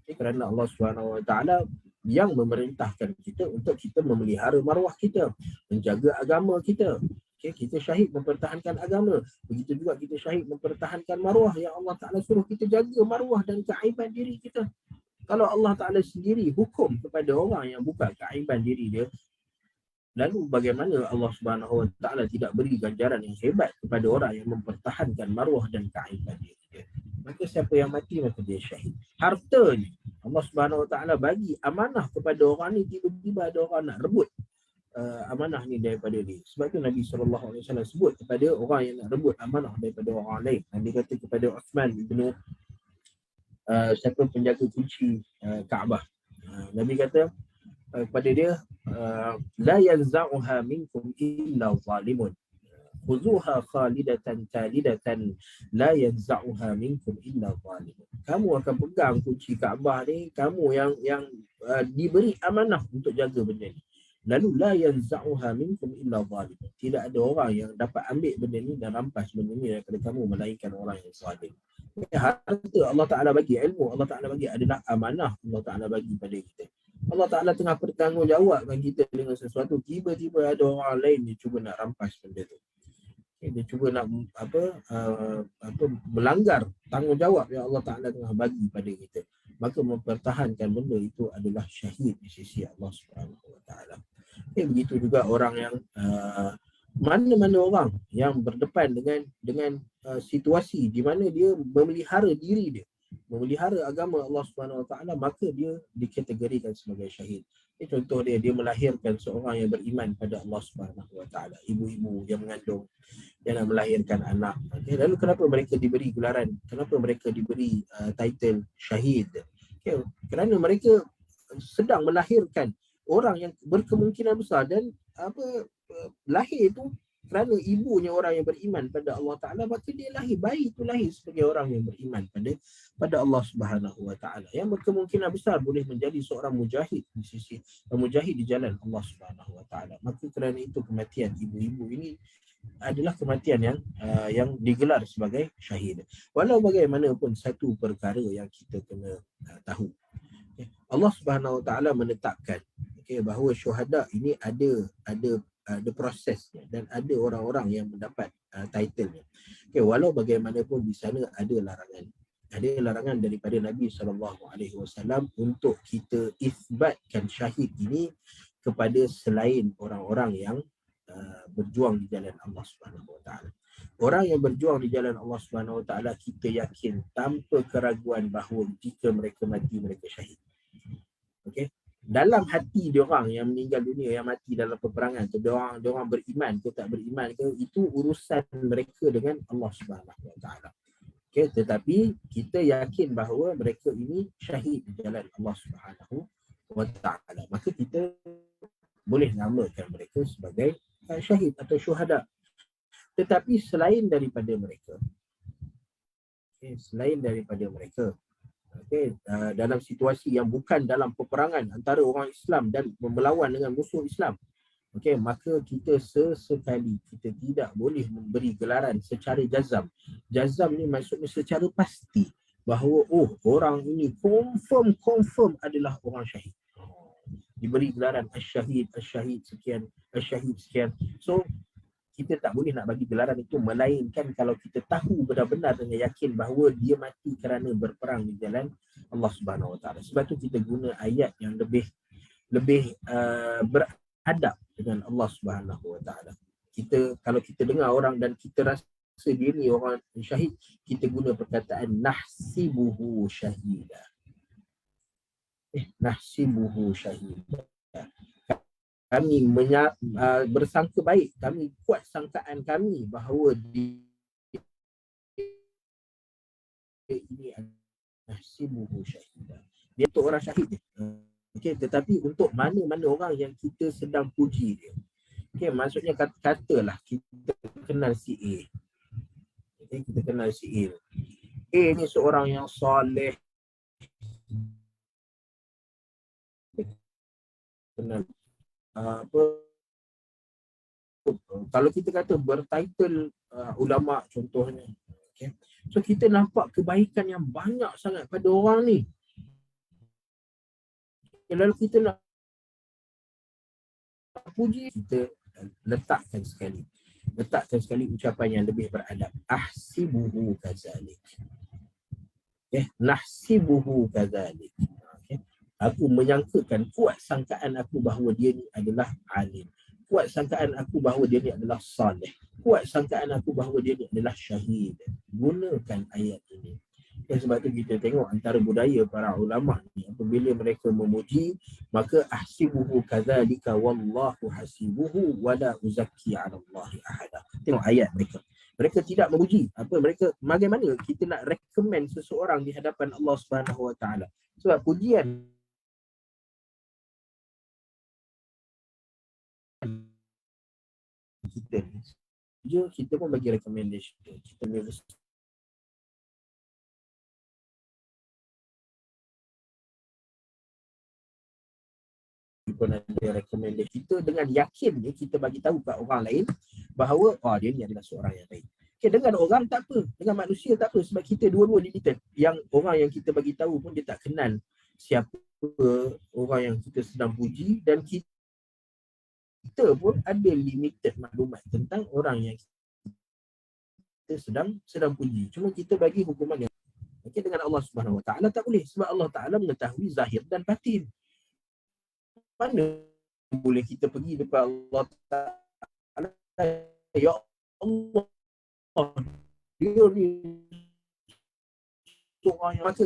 Kerana Allah Subhanahu Wa Ta'ala yang memerintahkan kita untuk kita memelihara maruah kita, menjaga agama kita. Kita syahid mempertahankan agama. Begitu juga kita syahid mempertahankan maruah yang Allah Ta'ala suruh kita jaga maruah dan keaiban diri kita. Kalau Allah Ta'ala sendiri hukum kepada orang yang bukan keaiban diri dia, lalu bagaimana Allah Subhanahu Wa Ta'ala tidak beri ganjaran yang hebat kepada orang yang mempertahankan maruah dan keaiban diri dia? Maka siapa yang mati, maka dia syahid. Harta ni Allah Subhanahu Wa Ta'ala bagi amanah kepada orang ni, tiba-tiba ada orang nak rebut amanah ni daripada dia. Sebab tu Nabi SAW sebut kepada orang yang nak rebut amanah daripada orang lain. Nabi kata kepada Uthman ibnu siapa penjaga kunci Kaabah. Nabi kata kepada dia, la yanza'uha minkum illa zalimun. Khuzuha khalidatan talidatan la yanza'uha minkum illa zalimun. Kamu akan pegang kunci Kaabah ni, kamu yang diberi amanah untuk jaga benda ni. Lalu la yanza'uha minkum illa zalimun. Tidak ada orang yang dapat ambil benda ni dan rampas benda ni daripada kamu melainkan orang yang zalim. Harta Allah Ta'ala bagi, ilmu Allah Ta'ala bagi adalah amanah Allah Ta'ala bagi pada kita. Allah Ta'ala tengah bertanggungjawabkan kita dengan sesuatu, tiba-tiba ada orang lain dia cuba nak rampas benda tu. Dia cuba nak melanggar tanggungjawab yang Allah Ta'ala tengah bagi pada kita. Maka mempertahankan benda itu adalah syahid di sisi Allah Subhanahu Wa Ta'ala. Begitu juga orang yang mana-mana orang yang berdepan dengan situasi di mana dia memelihara diri dia, memelihara agama Allah Subhanahu Wa Ta'ala, maka dia dikategorikan sebagai syahid. Contoh dia melahirkan seorang yang beriman pada Allah Subhanahu Wa Ta'ala, ibu-ibu yang mengandung, yang nak melahirkan anak. Lalu kenapa mereka diberi gelaran, kenapa mereka diberi title syahid? Kerana mereka sedang melahirkan orang yang berkemungkinan besar dan lahir itu kerana ibunya orang yang beriman pada Allah Ta'ala, maka dia lahir, bayi itu lahir sebagai orang yang beriman pada Allah Subhanahu Wa Ta'ala, yang berkemungkinan besar boleh menjadi seorang mujahid di sisi mujahid di jalan Allah Subhanahu Wa Ta'ala. Maka kerana itu kematian ibu-ibu ini adalah kematian yang digelar sebagai syahid. Walau bagaimanapun, satu perkara yang kita kena tahu, Allah Subhanahu Wa Ta'ala menetapkan bahawa syuhada ini ada prosesnya dan ada orang-orang yang mendapat title-nya. Walau bagaimanapun di sana ada larangan. Ada larangan daripada Nabi SAW untuk kita isbatkan syahid ini kepada selain orang-orang yang berjuang di jalan Allah Subhanahu Wa Ta'ala. Orang yang berjuang di jalan Allah Subhanahu Wa Ta'ala, kita yakin tanpa keraguan bahawa jika mereka mati, mereka syahid. Dalam hati diorang yang meninggal dunia, yang mati dalam peperangan tu, diorang beriman ke tak beriman ke, itu urusan mereka dengan Allah Subhanahu Wa Ta'ala. Tetapi kita yakin bahawa mereka ini syahid di jalan Allah Subhanahu Wa Ta'ala, maka kita boleh namakan mereka sebagai syahid atau syuhada. Tetapi selain daripada mereka, dalam situasi yang bukan dalam peperangan antara orang Islam dan melawan dengan musuh Islam, maka kita sesekali kita tidak boleh memberi gelaran secara jazam. Jazam ni maksudnya secara pasti bahawa orang ini confirm adalah orang syahid. Diberi gelaran asyahid sekian, asyahid sekian. So kita tak boleh nak bagi gelaran itu, melainkan kalau kita tahu benar-benar dan yakin bahawa dia mati kerana berperang di jalan Allah Subhanahu Wa Ta'ala. Sebab tu kita guna ayat yang lebih beradab dengan Allah Subhanahu Wa Ta'ala. Kalau kita dengar orang dan kita rasa dia ni orang syahid, kita guna perkataan nahsibuhu syahida. Nahsibuhu syahida. Kami bersangka baik, kami kuat sangkaan kami bahawa dia ini nahsibuhu syahida. Dia untuk orang syahid. Tetapi untuk mana-mana orang yang kita sedang puji dia. Maksudnya katalah kita kenal si A. Kita kenal si A. A ni seorang yang soleh. Kenal kalau kita kata bertitle ulama contohnya, okay. So kita nampak kebaikan yang banyak sangat pada orang ni. Lalu kita nak puji, kita letakkan sekali ucapan yang lebih beradab. Ahsibuhu kazalik. Nahsibuhu kazalik. Aku menyangkakan, kuat sangkaan aku bahawa dia ni adalah alim. Kuat sangkaan aku bahawa dia ni adalah salih. Kuat sangkaan aku bahawa dia ni adalah syahid. Gunakan ayat ini. Sebab tu kita tengok antara budaya para ulama ni, apabila mereka memuji, maka ahsibuhu kadzalika wallahu hasibuhu wala uzakki 'ala Allahi ahada. Tengok ayat mereka. Mereka tidak memuji. Bagaimana kita nak recommend seseorang di hadapan Allah Subhanahu Wa Taala? Sebab pujian kita pun bagi recommendation. Kita pun ada recommendation kita dengan yakin kita bagi tahu kat orang lain bahawa dia ni adalah seorang yang baik. Okay, dengan orang tak apa, dengan manusia tak apa, sebab kita dua-dua limited. Yang orang yang kita bagi tahu pun dia tak kenal siapa orang yang kita sedang puji, dan kita pun ada limited maklumat tentang orang yang kita sedang puji. Cuma kita bagi hukuman yang dengan Allah Subhanahu Wa Taala tak boleh, sebab Allah Taala mengetahui zahir dan batin. Mana boleh kita pergi depan Allah Ta'ala, ya Allah, dia ni seorang yang maka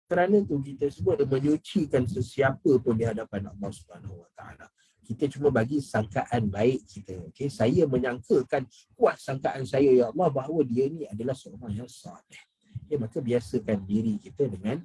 kerana tu kita semua menyucikan sesiapa pun di hadapan Allah Subhanahu Wa Taala. Kita cuma bagi sangkaan baik kita. Okay? Saya menyangkakan, kuat sangkaan saya, ya Allah, bahawa dia ni adalah seorang yang salih. Maka biasakan diri kita dengan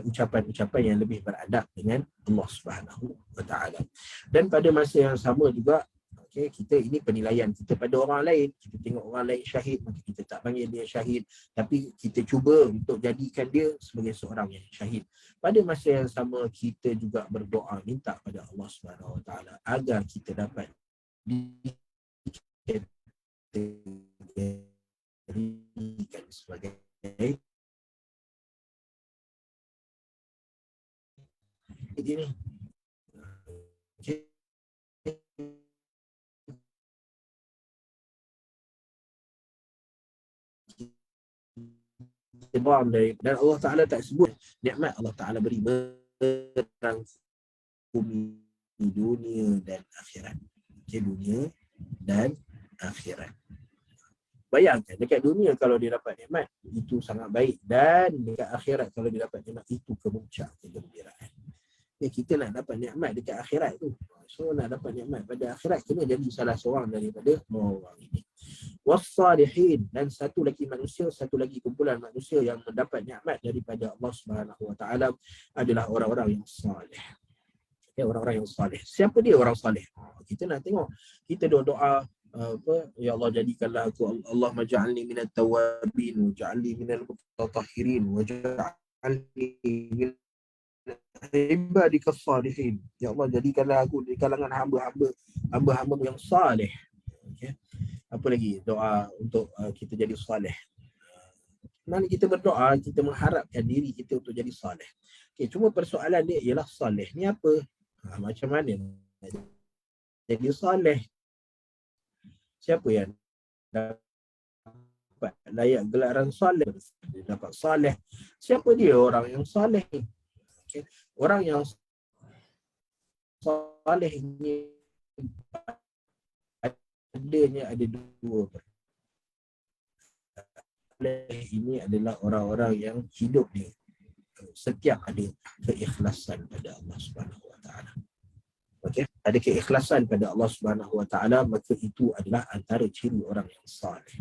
ucapan-ucapan yang lebih beradab dengan Allah Subhanahu Wa Taala. Dan pada masa yang sama juga, kita ini penilaian kita pada orang lain. Kita tengok orang lain syahid, maka kita tak panggil dia syahid, tapi kita cuba untuk jadikan dia sebagai seorang yang syahid. Pada masa yang sama, kita juga berdoa minta pada Allah Subhanahu Wa Taala agar kita dapat dikategorikan sebagai ini. Dan Allah Ta'ala tak sebut nikmat Allah Ta'ala beri merangkumi dunia dan akhirat. Dunia dan akhirat. Bayangkan, dekat dunia kalau dia dapat nikmat, itu sangat baik. Dan dekat akhirat kalau dia dapat nikmat, itu kemuncak kegembiraan. Kita nak dapat nikmat dekat akhirat tu. So nak dapat nikmat pada akhirat, kena jadi salah seorang daripada orang ini. Wassalihin, dan satu lagi kumpulan manusia yang mendapat nikmat daripada Allah Subhanahu Wa Taala adalah orang-orang yang salih. Orang-orang yang salih. Siapa dia orang salih? Kita nak tengok. Kita doa ya Allah, jadikanlah aku, Allahumma ja'alni minat tawabin, ja'alni minal mutatahhirin, waj'alni min ibadikas salihin. Ya Allah, jadikanlah aku di kalangan hamba-hamba yang salih. Okay. Apa lagi doa untuk kita jadi salih? Mana kita berdoa, kita mengharapkan diri kita untuk jadi salih. Okay, cuma persoalan dia ialah salih ni apa? Macam mana jadi salih? Siapa yang dapat layak gelaran salih? Dia dapat salih. Siapa dia orang yang salih? Okay. Orang yang salih ini ada dua. Ini adalah orang-orang yang hidup ni setiap ada keikhlasan pada Allah Subhanahu Wa Taala. Okey, ada keikhlasan pada Allah Subhanahu Wa Taala, maka itu adalah antara ciri orang yang salih.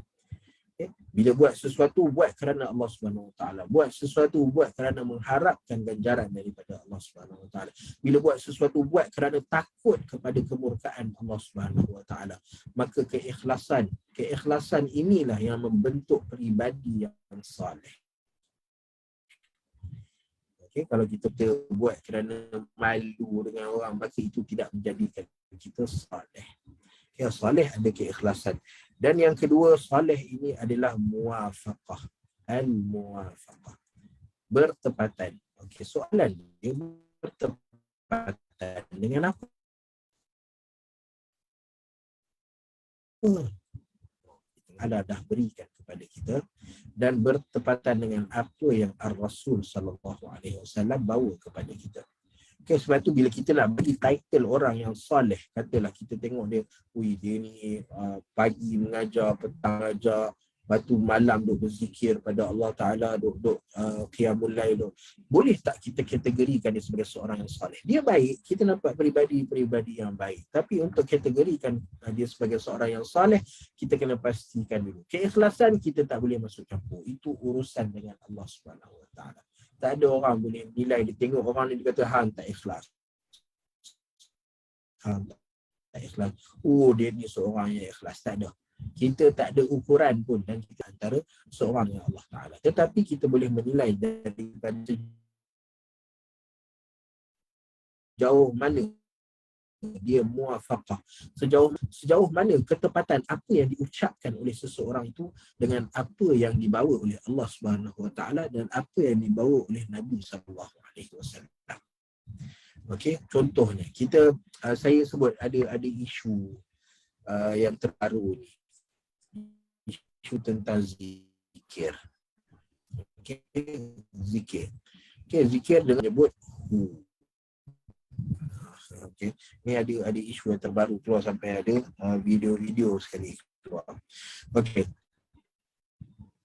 Okay. Bila buat sesuatu, buat kerana Allah Subhanahu Wa Taala. Buat sesuatu, buat kerana mengharapkan ganjaran daripada Allah Subhanahu Wa Taala. Bila buat sesuatu, buat kerana takut kepada kemurkaan Allah Subhanahu Wa Taala. Maka keikhlasan inilah yang membentuk peribadi yang salih. Okay, kalau kita buat kerana malu dengan orang, maka itu tidak menjadikan kita saleh. Ya, saleh ada keikhlasan. Dan yang kedua, saleh ini adalah muwafaqah. Al-muwafaqah. Bertepatan. Okey, soalan dia bertepatan dengan apa? Allah dah berikan kepada kita dan bertepatan dengan apa yang Ar-Rasul sallallahu alaihi wasallam bawa kepada kita. Okay, sebab tu bila kita nak bagi title orang yang soleh, katalah kita tengok dia, dia ni pagi mengajar, petang mengajar, lepas tu malam duk berzikir pada Allah Ta'ala, duk qiyamul lail. Boleh tak kita kategorikan dia sebagai seorang yang soleh? Dia baik, kita nampak peribadi yang baik. Tapi untuk kategorikan dia sebagai seorang yang soleh, kita kena pastikan dulu. Keikhlasan kita tak boleh masuk campur. Itu urusan dengan Allah Subhanahu Wa Ta'ala. Tak ada orang boleh nilai, dia tengok orang ni, dia kata hang tak ikhlas. Hang tak ikhlas. Dia ni seorang yang ikhlas. Tak ada. Kita tak ada ukuran pun dan kita antara seorang yang Allah Ta'ala. Tetapi kita boleh menilai daripada jauh mana dia muwafaqah, sejauh mana ketepatan apa yang diucapkan oleh seseorang itu dengan apa yang dibawa oleh Allah Subhanahu Wa Taala dan apa yang dibawa oleh Nabi sallallahu alaihi wasallam. Okey, contohnya saya sebut ada isu yang terbaru ni, isu tentang zikir. Okey, zikir dengan menyebut Okay. Ni ada isu yang terbaru keluar, sampai ada video-video sekali keluar. Okey.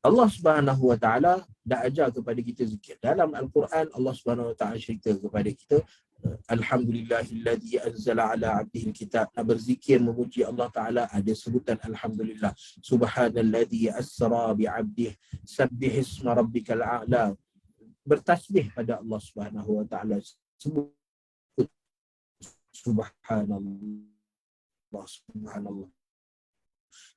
Allah Subhanahu Wa Taala dah ajar kepada kita zikir. Dalam Al-Quran Allah Subhanahu Wa Taala cerita kepada kita, Alhamdulillahilladzi anzala ala 'abdihi al-kitab. Nak berzikir memuji Allah Taala ada sebutan alhamdulillah. Subhanalladzi asra bi 'abdihi sabbih isma rabbikal a'la. Bertasbih pada Allah Subhanahu Wa Taala. Sebut Subhanallah.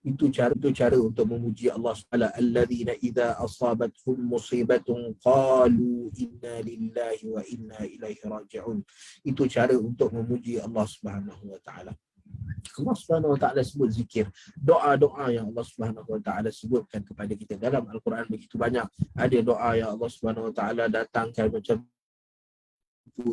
Itu cara untuk memuji Allah Subhanahu. Alladzina idza asabathum musibatun qalu inna lillahi wa inna ilaihi raji'un. Itu cara untuk memuji Allah Subhanahu wa taala. Allah Subhanahu wa taala sebut zikir. Doa-doa yang Allah Subhanahu wa taala sebutkan kepada kita dalam Al-Quran begitu banyak. Ada doa yang Allah Subhanahu wa taala datangkan macam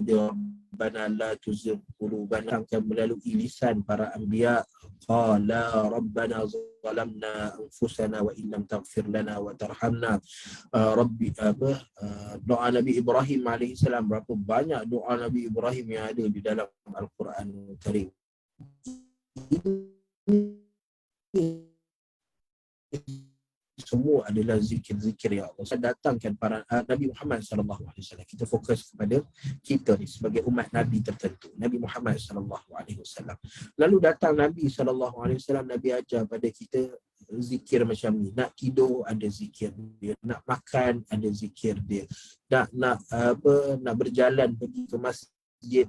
dia, Rabbana la tuzigh qulubana, melalui lisan para anbiya. Qala Rabbana zalamna anfusana wa illam taghfir lana wa tarhamna. Doa Nabi Ibrahim alaihi salam. Berapa banyak doa Nabi Ibrahim yang ada di dalam Al-Quran Karim. Semua adalah zikir-zikir yang Allah datangkan para Nabi Muhammad sallallahu alaihi wasallam. Kita fokus kepada kita ni sebagai umat Nabi tertentu, Nabi Muhammad sallallahu alaihi wasallam. Lalu datang Nabi sallallahu alaihi wasallam, Nabi ajar pada kita zikir macam ni. Nak tidur ada zikir dia, nak makan ada zikir dia, nak berjalan pergi ke masjid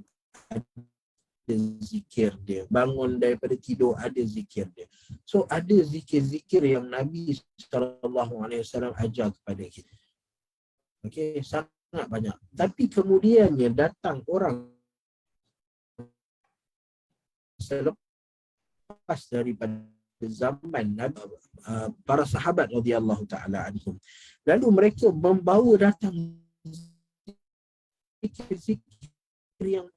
ada zikir dia, bangun daripada tidur ada zikir dia. So ada zikir-zikir yang Nabi SAW ajar kepada kita. Okey, sangat banyak. Tapi kemudiannya datang orang selepas daripada zaman Nabi, para sahabat radhiyallahu taala anhum. Lalu mereka membawa datang zikir-zikir yang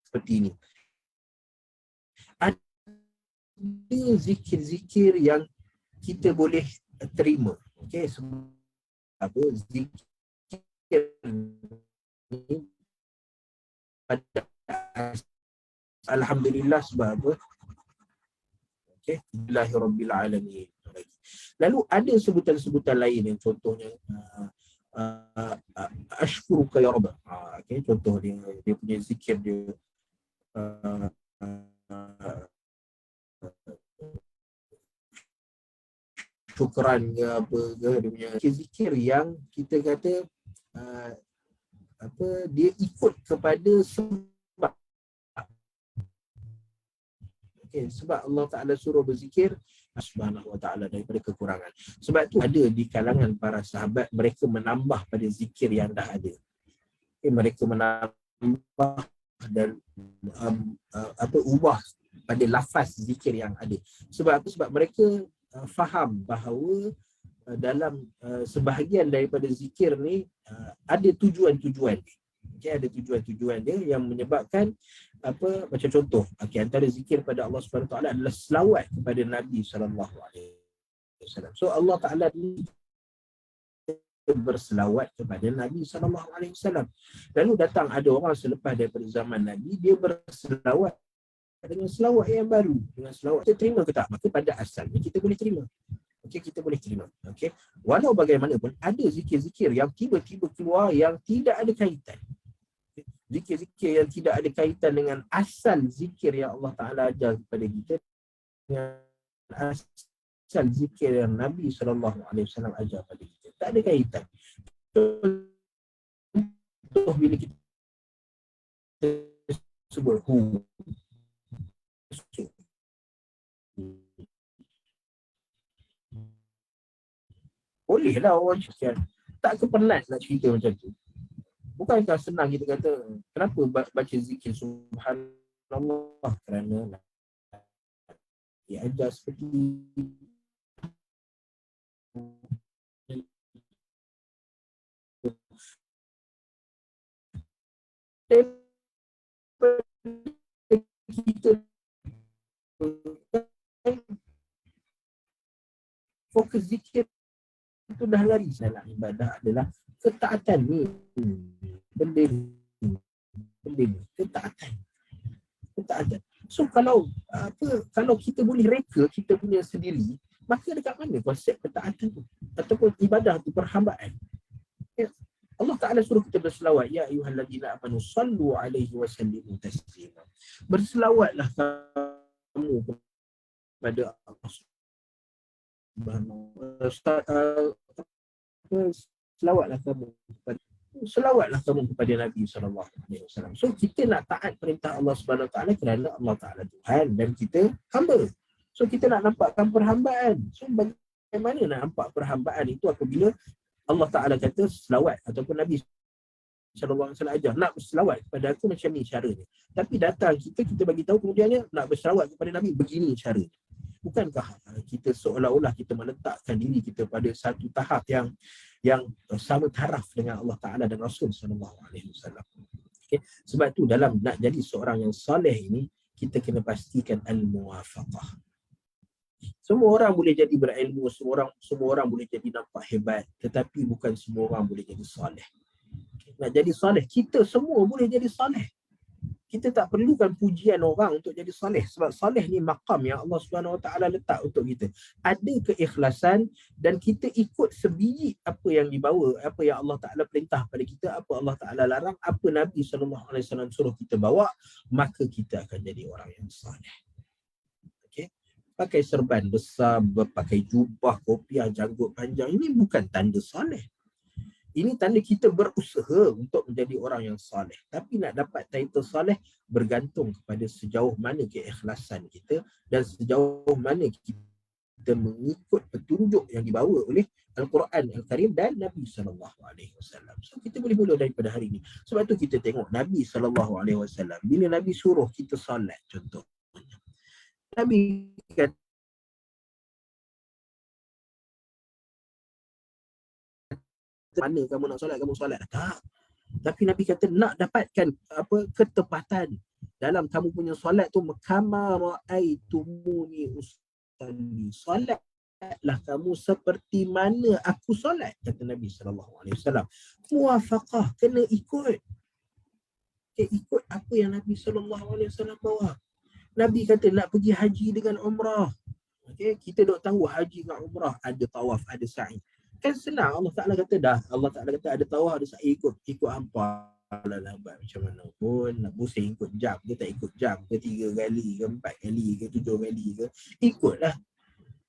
seperti ini. Ada zikir-zikir yang kita boleh terima. Okey, sebab apa zikir ni pada alhamdulillah sebab apa? Okey, Alhamdulillahirabbil alamin. Lalu ada sebutan-sebutan lain yang contohnya ashkuruka ya rabb. Okey, contoh dia punya zikir dia syukran ke apa ke, dia punya zikir yang kita kata dia ikut kepada sebab. Okey, sebab Allah Taala suruh berzikir, Subhanahu wa ta'ala daripada kekurangan. Sebab tu ada di kalangan para sahabat, mereka menambah pada zikir yang dah ada. Mereka menambah dan ubah pada lafaz zikir yang ada. Sebab apa? Sebab mereka faham bahawa dalam sebahagian daripada zikir ni ada tujuan-tujuan dia. Okay, ada tujuan-tujuan dia yang menyebabkan apa, macam contoh, antara zikir pada Allah Subhanahu Wa Taala adalah selawat kepada Nabi sallallahu alaihi wasallam. So Allah Taala ni berselawat kepada Nabi sallallahu alaihi wasallam. Lalu datang ada orang selepas daripada zaman Nabi, dia berselawat dengan selawat yang baru, dengan selawat. Kita terima ke tak? Maka pada asalnya kita boleh terima. Okey, kita boleh terima. Okey. Walau bagaimanapun ada zikir-zikir yang tiba-tiba keluar yang tidak ada kaitan. Zikir-zikir yang tidak ada kaitan dengan asal zikir yang Allah Taala ajar kepada kita, dengan asal zikir yang Nabi sallallahu alaihi wasallam ajar kepada kita. Tak ada kaitan. Contoh bila kita sebut bolehlah orang cakap, tak kepenat nak cerita macam tu. Bukankah senang kita kata, kenapa baca zikir subhanallah? Kerana dia ajar seperti kita fokus zikir itu dah lari. Dalam ibadah adalah ketaatan ni. Benda ni ketaatan. So kalau kita boleh reka kita punya sendiri, maka dekat mana konsep ketaatan tu ataupun ibadah tu, perhambaan? Allah Ta'ala suruh kita berselawat, ya ayyuhallazina amanu sallu alaihi wa sallimu taslima. Berselawatlah kamu kepada Allah Subhanahu wa ta'ala. Selawatlah kamu kepada Nabi sallallahu alaihi wasallam. So kita nak taat perintah Allah Subhanahu wa taala kerana Allah Taala Tuhan dan kita hamba. So kita nak nampakkan perhambaan. So bagaimana nak nampak perhambaan itu apabila Allah Taala kata selawat ataupun Nabi sallallahu alaihi wasallam ajar nak berselawat kepada aku macam ni caranya. Tapi datang kita bagi tahu kemudiannya nak berselawat kepada Nabi begini caranya. Bukankah kita seolah-olah kita meletakkan diri kita pada satu tahap yang sama taraf dengan Allah Ta'ala dan Rasul sallallahu alaihi wasallam. Okay. Sebab tu dalam nak jadi seorang yang soleh ini, kita kena pastikan al-muwafaqah. Semua orang boleh jadi berilmu, semua orang boleh jadi nampak hebat, tetapi bukan semua orang boleh jadi soleh. Okay. Nak jadi soleh, kita semua boleh jadi soleh. Kita tak perlukan pujian orang untuk jadi soleh. Sebab soleh ni maqam yang Allah Subhanahu Wa Taala letak untuk kita. Ada keikhlasan dan kita ikut sebiji apa yang dibawa, apa yang Allah Taala perintah pada kita, apa Allah Taala larang, apa Nabi sallallahu alaihi wasallam suruh kita bawa, maka kita akan jadi orang yang soleh. Okey. Pakai serban besar, pakai jubah, kopiah, janggut panjang, ini bukan tanda soleh. Ini tanda kita berusaha untuk menjadi orang yang soleh. Tapi nak dapat title soleh bergantung kepada sejauh mana keikhlasan kita dan sejauh mana kita mengikut petunjuk yang dibawa oleh Al-Quran Al-Karim dan Nabi SAW. So kita boleh mula daripada hari ini. Sebab tu kita tengok Nabi SAW. Bila Nabi suruh kita solat contohnya, Nabi kata, mana kamu nak solat, kamu solat. Tak. Tapi Nabi kata nak dapatkan ketepatan dalam kamu punya solat tu, kama ra'aitumuni usalli. Solatlah kamu seperti mana aku solat, kata Nabi sallallahu alaihi wasallam. Muwafaqah, kena ikut. Ikut apa yang Nabi sallallahu alaihi wasallam bawa. Nabi kata nak pergi haji dengan umrah. Okey, kita dok tahu haji dengan umrah ada tawaf, ada sa'i. Kan senang. Allah Ta'ala kata ada tawaf, ada sa'i, ikut hampa lah macam mana pun. Nak pusing ikut jam ke tak ikut jam ke, 3 kali ke 4 kali ke 7 kali ke, ikutlah.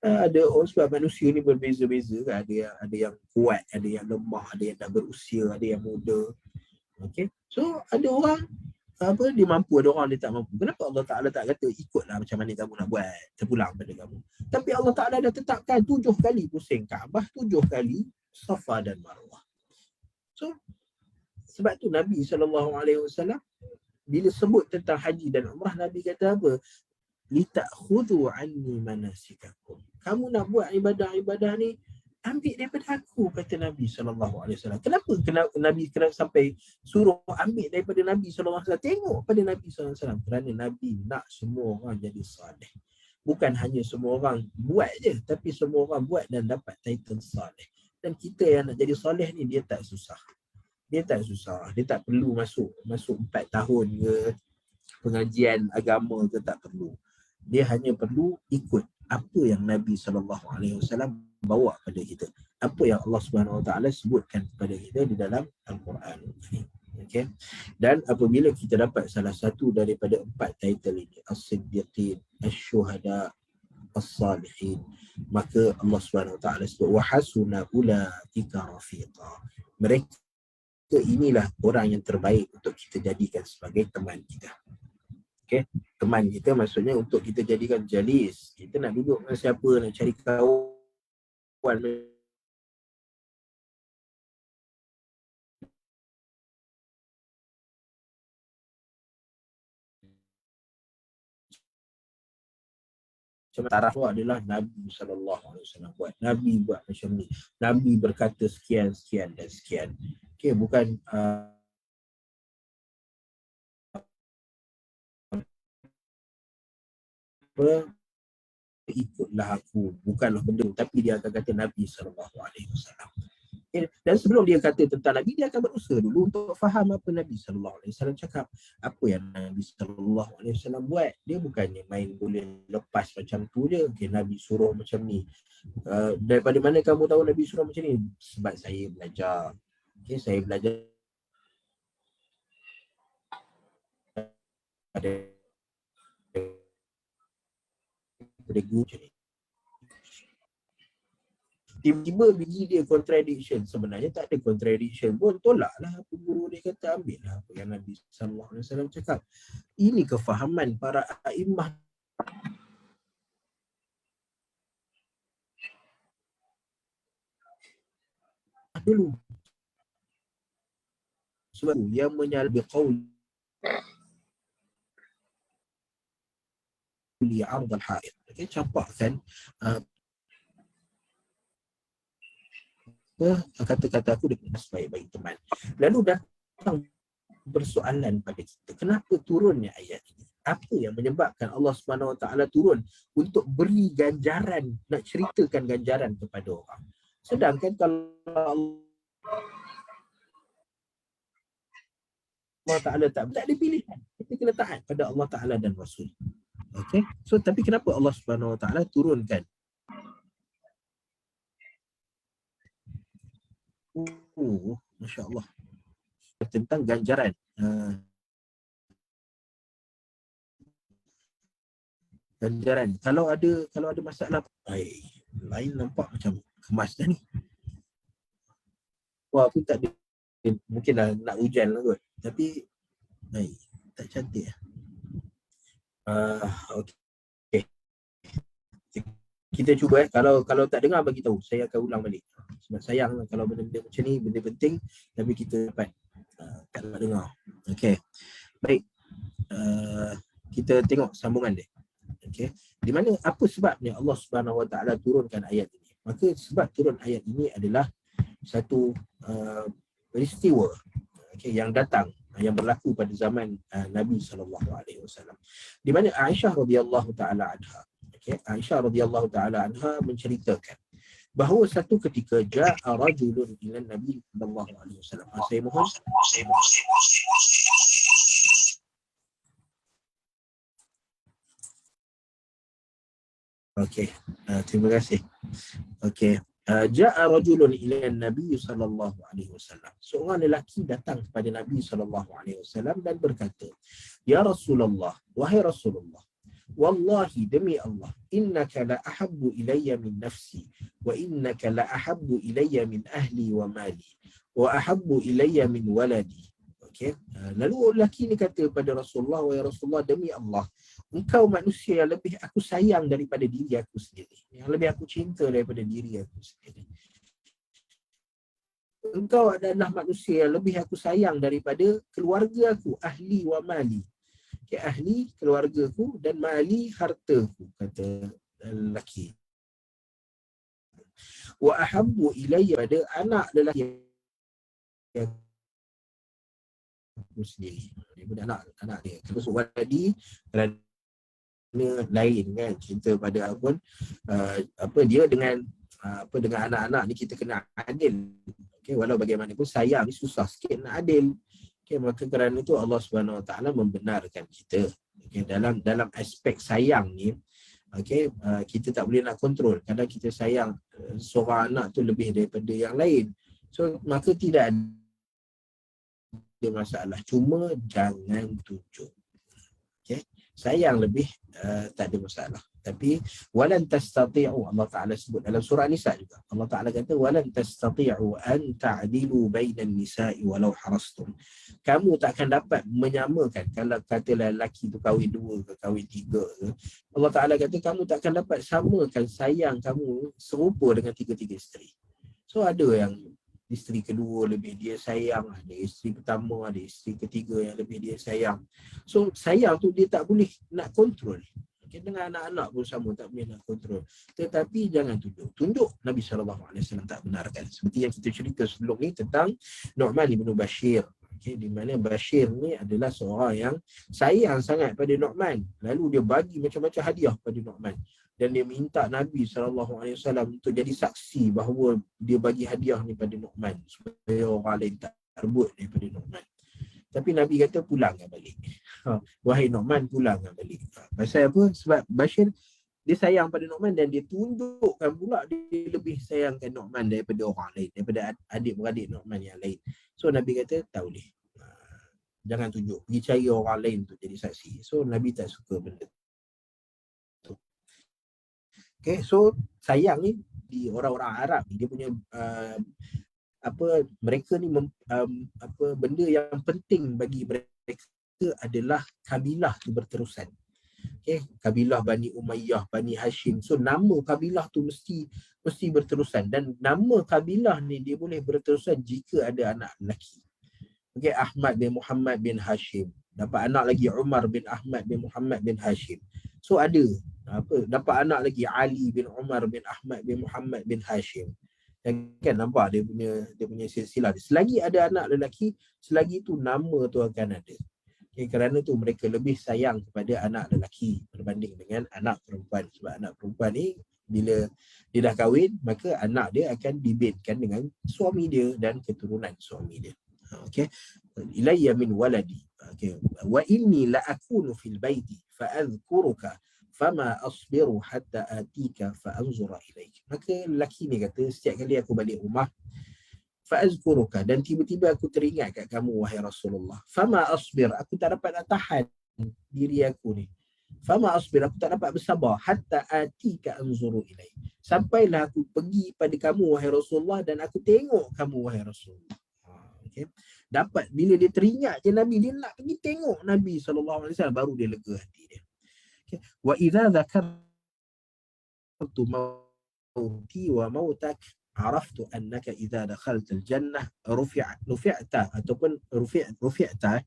Ada orang, sebab manusia ni berbeza-beza kan. Ada yang kuat, ada yang lemah, ada yang dah berusia, ada yang muda. Okay. So ada orang Apa dia mampu, ada orang dia tak mampu. Kenapa Allah Ta'ala tak kata ikutlah macam mana kamu nak buat, terpulang pada kamu. Tapi Allah Ta'ala dah tetapkan 7 kali pusing Kaabah, 7 kali Safa dan Marwah. So sebab tu Nabi SAW bila sebut tentang haji dan umrah, Nabi kata apa? Litakhudhu anni manasikakum. Kamu nak buat ibadah-ibadah ni, ambil daripada aku, kata Nabi SAW. Kenapa Nabi kena sampai suruh ambil daripada Nabi SAW? Tengok pada Nabi SAW. Kerana Nabi nak semua orang jadi salih. Bukan hanya semua orang buat je, tapi semua orang buat dan dapat title salih. Dan kita yang nak jadi salih ni, dia tak susah. Dia tak perlu masuk 4 tahun ke pengajian agama ke, tak perlu. Dia hanya perlu ikut apa yang Nabi SAW bawa pada kita, apa yang Allah SWT sebutkan kepada kita di dalam Al-Quran. Okay? Dan apabila kita dapat salah satu daripada 4 title ini, As-Siddiqin, As-Syuhada, As-Salihin, maka Allah SWT sebut wa hasuna ulaika rafiqa. Mereka inilah orang yang terbaik untuk kita jadikan sebagai teman kita. Okay? Teman kita maksudnya untuk kita jadikan jalis. Kita nak duduk dengan siapa, nak cari kawan macam taraf adalah Nabi SAW buat. Nabi buat macam ni. Nabi berkata sekian dan sekian. Okay, bukan ikutlah aku, bukanlah benda, tapi dia akan kata Nabi SAW. Dan sebelum dia kata tentang Nabi, dia akan berusaha dulu untuk faham apa Nabi SAW cakap, apa yang Nabi SAW buat. Dia bukannya main boleh lepas macam tu je. Okay, Nabi suruh macam ni. Daripada mana kamu tahu Nabi suruh macam ni? Sebab saya belajar. Okay, saya belajar pada guru macam ni. Tiba-tiba biji dia contradiction. Sebenarnya tak ada contradiction pun. Tolaklah apa guru dia kata, ambil lah apa yang Nabi SAW cakap. Ini kefahaman para a'immah dulu. Sebab yang menyalbi qaul li 'ard al-ha'id. Okay, campakkan kata-kata aku dengan sebaik-baik teman. Lalu datang persoalan pada kita. Kenapa turunnya ayat ini? Apa yang menyebabkan Allah SWT turun untuk beri ganjaran, nak ceritakan ganjaran kepada orang. Sedangkan kalau Allah Ta'ala tak ada pilihan. Kita kena taat pada Allah Ta'ala dan Rasul. Okay? So, tapi kenapa Allah SWT turunkan? Masya Allah. Tentang ganjaran. Ganjaran. Kalau ada masalah, lain nampak macam kemas dah ni. Wah, aku tak ada. Mungkinlah nak hujan lah kot. Tapi, tak cantik lah. Okay. Kita cuba kalau tak dengar bagi tahu, saya akan ulang balik. Sebab sayang kalau benda-benda macam ni, benda penting tapi kita dapat tak nak dengar. Okey. Baik. Kita tengok sambungan dia. Okey. Di mana apa sebabnya Allah Subhanahu Wa Taala turunkan ayat ini? Maka sebab turun ayat ini adalah satu peristiwa yang datang, yang berlaku pada zaman Nabi SAW. Di mana Aisyah radhiyallahu taala anha, Aisyah radhiyallahu taala anha menceritakan bahawa satu ketika ja'a rajulun ila Nabi sallallahu alaihi wasallam. Saya mohon. Okey, terima kasih. Okey. Ja'a rajulun ila Nabi sallallahu alaihi wasallam. Seorang lelaki datang kepada Nabi sallallahu alaihi wasallam dan berkata, "Ya Rasulullah, wahai Rasulullah, wallahi demi Allah, innaka la ahabbu ilayya min nafsi wa innaka la ahabbu ilayya min ahli wa mali wa ahabbu ilayya min waladi." Okay. Lalu lelaki ni kata pada Rasulullah, wahai Rasulullah, demi Allah, engkau manusia yang lebih aku sayang daripada diri aku sendiri, yang lebih aku cinta daripada diri aku sendiri. Engkau adalah manusia yang lebih aku sayang daripada keluarga aku, ahli wa mali. Okay, ahli, keluargaku, dan mali, hartaku, kata lelaki. Wa ahabbu ilayya, pada anak lelaki yang aku sendiri, daripada anak dia. Terus waladi, kerana lain kan, cinta pada pun dia dengan dengan anak-anak ni kita kena adil. Okay, walau bagaimanapun sayang ni susah sikit nak adil. Okay, maka kerana itu Allah Subhanahu Wa Taala membenarkan kita. Okay, dalam aspek sayang ni, okay, kita tak boleh nak kontrol. Kadang kita sayang seorang anak tu lebih daripada yang lain. So maka tidak ada masalah. Cuma jangan tunjuk. Okay, sayang lebih tak ada masalah. Tapi walan tastati'u, Allah Taala sebut dalam surah Nisa juga. Allah Taala kata walan tastati'u an ta'dilu bainan nisa'i walau harastum. Kamu tak akan dapat menyamakan, kalau katalah lelaki tu kahwin 2 ke kahwin 3 ke, Allah Taala kata kamu tak akan dapat samakan sayang kamu serupa dengan 3 isteri. So ada yang isteri kedua lebih dia sayang, ada isteri pertama, ada isteri ketiga yang lebih dia sayang. So sayang tu dia tak boleh nak kontrol. Okay, dengan anak-anak pun sama, tak boleh nak kontrol. Tetapi jangan tunjuk. Nabi SAW tak benarkan. Seperti yang kita cerita sebelum ni tentang Nu'man bin Bashir. Okay, di mana Bashir ni adalah seorang yang sayang sangat pada Nu'man. Lalu dia bagi macam-macam hadiah pada Nu'man. Dan dia minta Nabi SAW untuk jadi saksi bahawa dia bagi hadiah ni pada Nu'man, supaya orang lain tak rebut daripada Nu'man. Tapi Nabi kata pulangkan balik. Wahai Nu'man, pulangkan balik. Pasal apa? Sebab Bashir dia sayang pada Nu'man dan dia tunjukkan pula dia lebih sayangkan Nu'man daripada orang lain, daripada adik-beradik Nu'man yang lain. So Nabi kata tak boleh. Jangan tunjuk. Pergi cari orang lain untuk jadi saksi. So Nabi tak suka benda tu. Okay, so sayang ni di orang-orang Arab ni, dia punya mereka ni benda yang penting bagi mereka adalah kabilah tu berterusan. Okay, kabilah Bani Umayyah, Bani Hashim. So nama kabilah tu mesti berterusan, dan nama kabilah ni dia boleh berterusan jika ada anak lelaki. Okay, Ahmad bin Muhammad bin Hashim, dapat anak lagi Umar bin Ahmad bin Muhammad bin Hashim. So ada dapat anak lagi Ali bin Umar bin Ahmad bin Muhammad bin Hashim. Kan nampak dia punya silsilah. Selagi ada anak lelaki, selagi tu nama tu akan ada. Okay, kerana tu mereka lebih sayang kepada anak lelaki berbanding dengan anak perempuan. Sebab anak perempuan ni bila dia dah kahwin, maka anak dia akan dibinkan dengan suami dia dan keturunan suami dia. Okay, ilayya min waladi. Okay, wa inni la akunu fil baiti fa adhkuruka fama asbiru hatta atika fa anzura ilaik. Maka lelaki ni kata, setiap kali aku balik rumah, fa azkuruka, dan tiba-tiba aku teringat kat kamu wahai Rasulullah. Fama asbir, aku tak dapat nak tahan diri aku ni. Fama asbir, aku tak dapat bersabar hatta atika anzuru ilaik. Sampailah aku pergi pada kamu wahai Rasulullah, dan aku tengok kamu wahai Rasulullah. Okay. Dapat bila dia teringat je Nabi, dia nak pergi tengok Nabi SAW, baru dia lega hati dia. Okay. Wa idza dzakartu mauti wa mautak araftu annaka idza dakhaltal jannah rufi'ta ataupun rufi'ta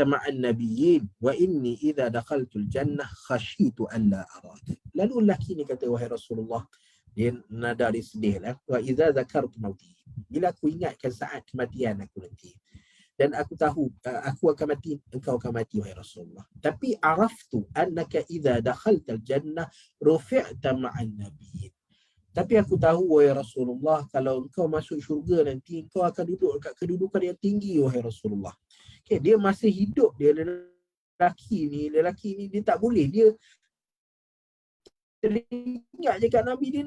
ma'an nabiyyin wa inni idza dakhaltul jannah khashitu an la arak. Lalu lelaki ni kata, wahai Rasulullah, dia nada dia sedih lah. Wa idza dzakartu mauti, bila aku ingatkan saat kematian aku nanti, dan aku tahu aku akan mati, engkau akan mati wahai Rasulullah. Tapi araftu annaka idza dakhaltal jannah rufi'ta ma'an nabiyyin. Tapi aku tahu wahai Rasulullah, kalau engkau masuk syurga nanti, engkau akan duduk dekat kedudukan yang tinggi wahai Rasulullah. Okay, dia masih hidup, dia lelaki ni dia tak boleh, dia teringat je kat Nabi, dia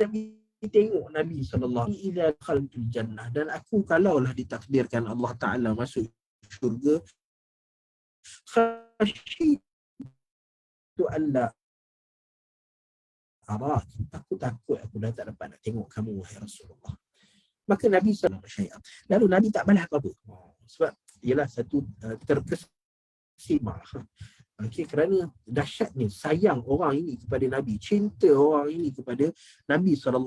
Nabi tengok Nabi SAW. Dan aku kalaulah ditakdirkan Allah Ta'ala masuk syurga, khasyitu alla arak, aku takut aku dah tak dapat nak tengok kamu wahai Rasulullah. Maka Nabi SAW, lalu Nabi tak balas apa-apa. Sebab ialah satu terkesima. Okey, kerana dahsyatnya sayang orang ini kepada Nabi, cinta orang ini kepada Nabi SAW,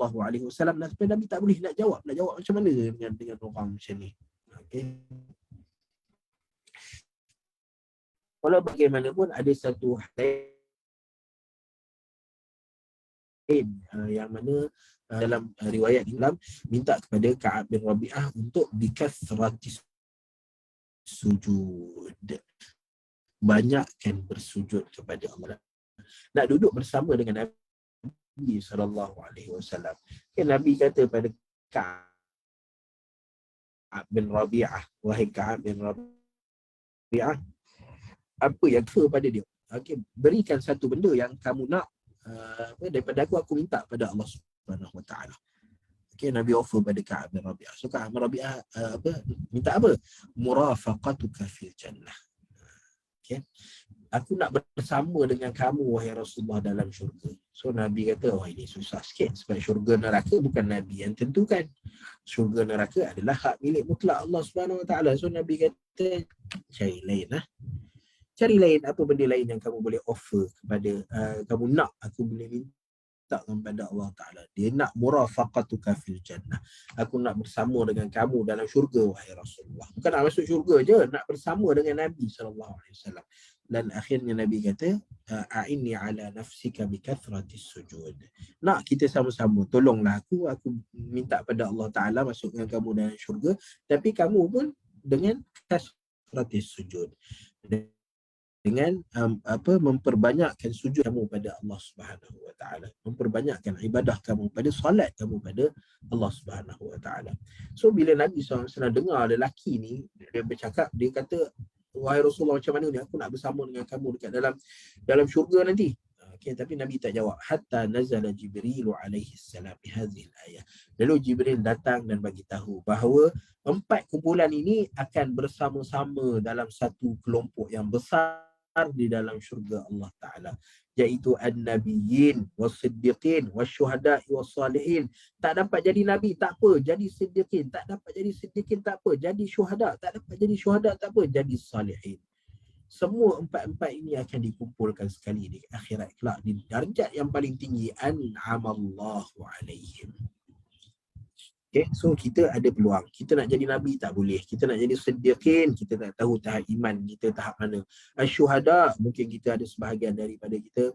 dan sampai Nabi tak boleh nak jawab macam mana dengan orang macam ni. Okey. Walau bagaimanapun ada satu hal yang mana dalam riwayat Islam minta kepada Ka'ab bin Rabi'ah untuk bikasratis sujud, banyakkan bersujud kepada Allah, nak duduk bersama dengan Nabi SAW. Nabi kata pada Ka'ab bin Rabi'ah, wahai Ka'ab bin Rabi'ah, apa yang kepada dia, berikan satu benda yang kamu nak daripada aku minta pada Allah Subhanahu Wa Taala. Nabi offer pada Ka'ab bin Rabi'ah. So Ka'ab bin Rabi'ah minta apa? Murafaqatuka fil jannah. Aku nak bersama dengan kamu wahai Rasulullah dalam syurga. So Nabi kata, ini susah sikit sebab syurga neraka bukan Nabi yang tentukan. Syurga neraka adalah hak milik mutlak Allah Subhanahu Wa Taala. So Nabi kata, cari lain lah. Cari lain, apa benda lain yang kamu boleh offer kepada kamu nak aku boleh minta kepada Allah Ta'ala. Dia nak murafaqatuka fil jannah. Aku nak bersama dengan kamu dalam syurga wahai Rasulullah. Bukan nak masuk syurga je, nak bersama dengan Nabi SAW. Dan akhirnya Nabi kata, a'inni ala nafsika bikathratis sujud. Nak kita sama-sama, tolonglah aku minta pada Allah Ta'ala masukkan kamu dalam syurga, tapi kamu pun dengan kathratis sujud, dengan memperbanyakkan sujud kamu pada Allah Subhanahu Wa Taala, memperbanyakkan ibadah kamu pada solat kamu pada Allah Subhanahu Wa Taala. So bila Nabi SAW dengar lelaki ni dia bercakap, dia kata, wahai Rasulullah, macam mana ni aku nak bersama dengan kamu dekat dalam syurga nanti. Tapi Nabi tak jawab hatta nazala Jibril alaihi salam bi hadhihi ayat. Lalu Jibril datang dan bagi tahu bahawa 4 kumpulan ini akan bersama-sama dalam satu kelompok yang besar di dalam syurga Allah Ta'ala, iaitu an-nabiyyin was-siddiqin was-syuhada was-salihin. Tak dapat jadi nabi tak apa, jadi siddiqin. Tak dapat jadi siddiqin tak apa, jadi syuhada. Tak dapat jadi syuhada tak apa, jadi salihin. Semua 4 ini akan dikumpulkan sekali di akhirat kelak di darjat yang paling tinggi, an'amallahu alaihim. So kita ada peluang. Kita nak jadi Nabi tak boleh. Kita nak jadi siddiqin, kita tak tahu tahap iman kita tahap mana. Syuhada, mungkin kita ada sebahagian daripada kita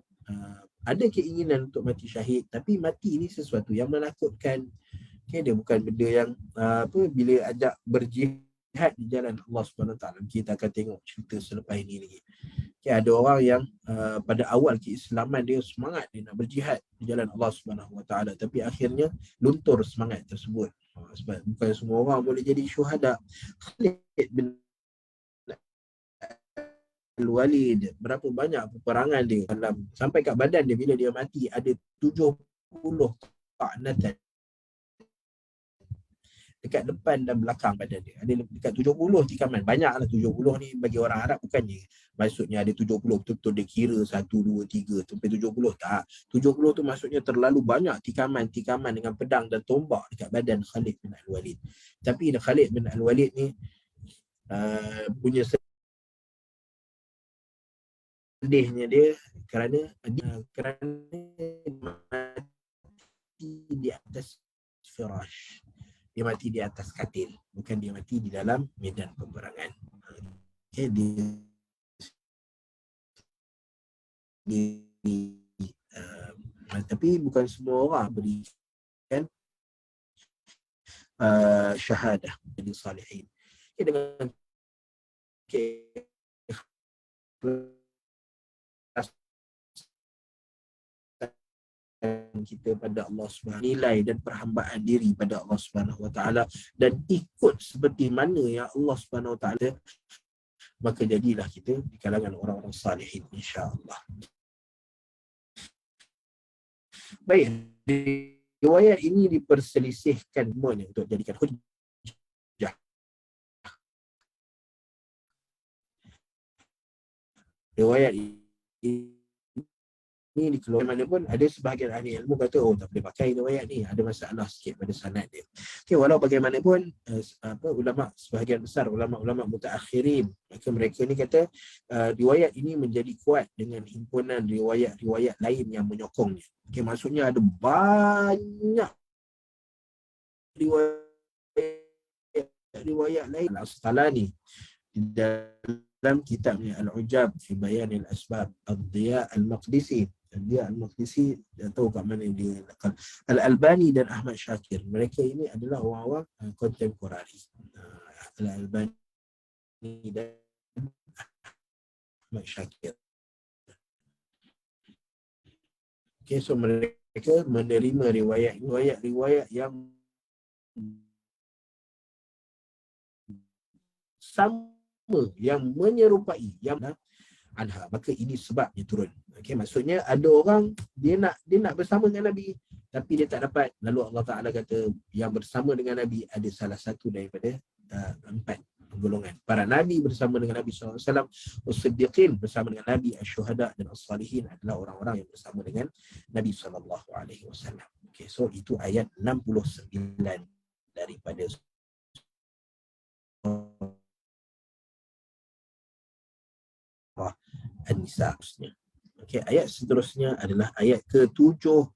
ada keinginan untuk mati syahid, tapi mati ni sesuatu yang menakutkan. Dia bukan benda yang bila ajak berjihad di jalan Allah SWT. Kita akan tengok cerita selepas ini lagi. Ada orang yang pada awal keislaman dia semangat, dia nak berjihad di jalan Allah SWT, tapi akhirnya luntur semangat tersebut. Sebab bukan semua orang boleh jadi syuhada. Khalid bin Al-Walid, berapa banyak peperangan dia dalam, sampai kat badan dia bila dia mati ada 70 ta'natan dekat depan dan belakang badan dia. Ada dekat 70 tikaman. Banyaklah 70 ni bagi orang Arab, bukannya maksudnya ada 70 betul-betul dia kira 1, 2, 3 sampai 70. Tak. 70 tu maksudnya terlalu banyak tikaman dengan pedang dan tombak dekat badan Khalid bin Al-Walid. Tapi Khalid bin Al-Walid ni punya sedihnya dia kerana mati di atas firash. Dia mati di atas katil, bukan dia mati di dalam medan peperangan. Tapi bukan semua orang berikan syahadah jadi salihin. Dengan kita pada Allah SWT, nilai dan perhambaan diri pada Allah SWT, dan ikut seperti mana yang Allah SWT, maka jadilah kita di kalangan orang-orang salihin, insya-Allah. Baik, riwayat ini diperselisihkan semuanya untuk jadikan hujjah. Riwayat ini ni dikeluarkan mana pun, ada sebahagian ahli ilmu kata tak boleh pakai riwayat ni, ada masalah sikit pada sanad dia. Okey, walau bagaimanapun ulama sebahagian besar ulama mutaakhirin, maka mereka ni kata riwayat ini menjadi kuat dengan himpunan riwayat-riwayat lain yang menyokongnya. Okey, maksudnya ada banyak riwayat lain. Al-Asqalani di dalam kitabnya Al-Ujab fi Bayan al-Asbab, Ad-Diya al-Maqdisi, dia Al-Maqdisi, dia tahu kat mana dia. Al-Albani dan Ahmad Syakir, mereka ini adalah orang-orang kontemporari. Al-Albani dan Ahmad Syakir. Okay, so mereka menerima riwayat yang sama, yang menyerupai, yang anha, maka ini sebabnya turun. Okey, maksudnya ada orang dia nak bersama dengan Nabi tapi dia tak dapat, lalu Allah Taala kata yang bersama dengan Nabi ada salah satu daripada 4 golongan. Para nabi bersama dengan Nabi SAW, as-siddiqin bersama dengan Nabi, asy-syuhada dan as-salihin adalah orang-orang yang bersama dengan Nabi SAW. Okey, so itu ayat 69 daripada An-Nisa. Okey, ayat seterusnya adalah ayat ke-77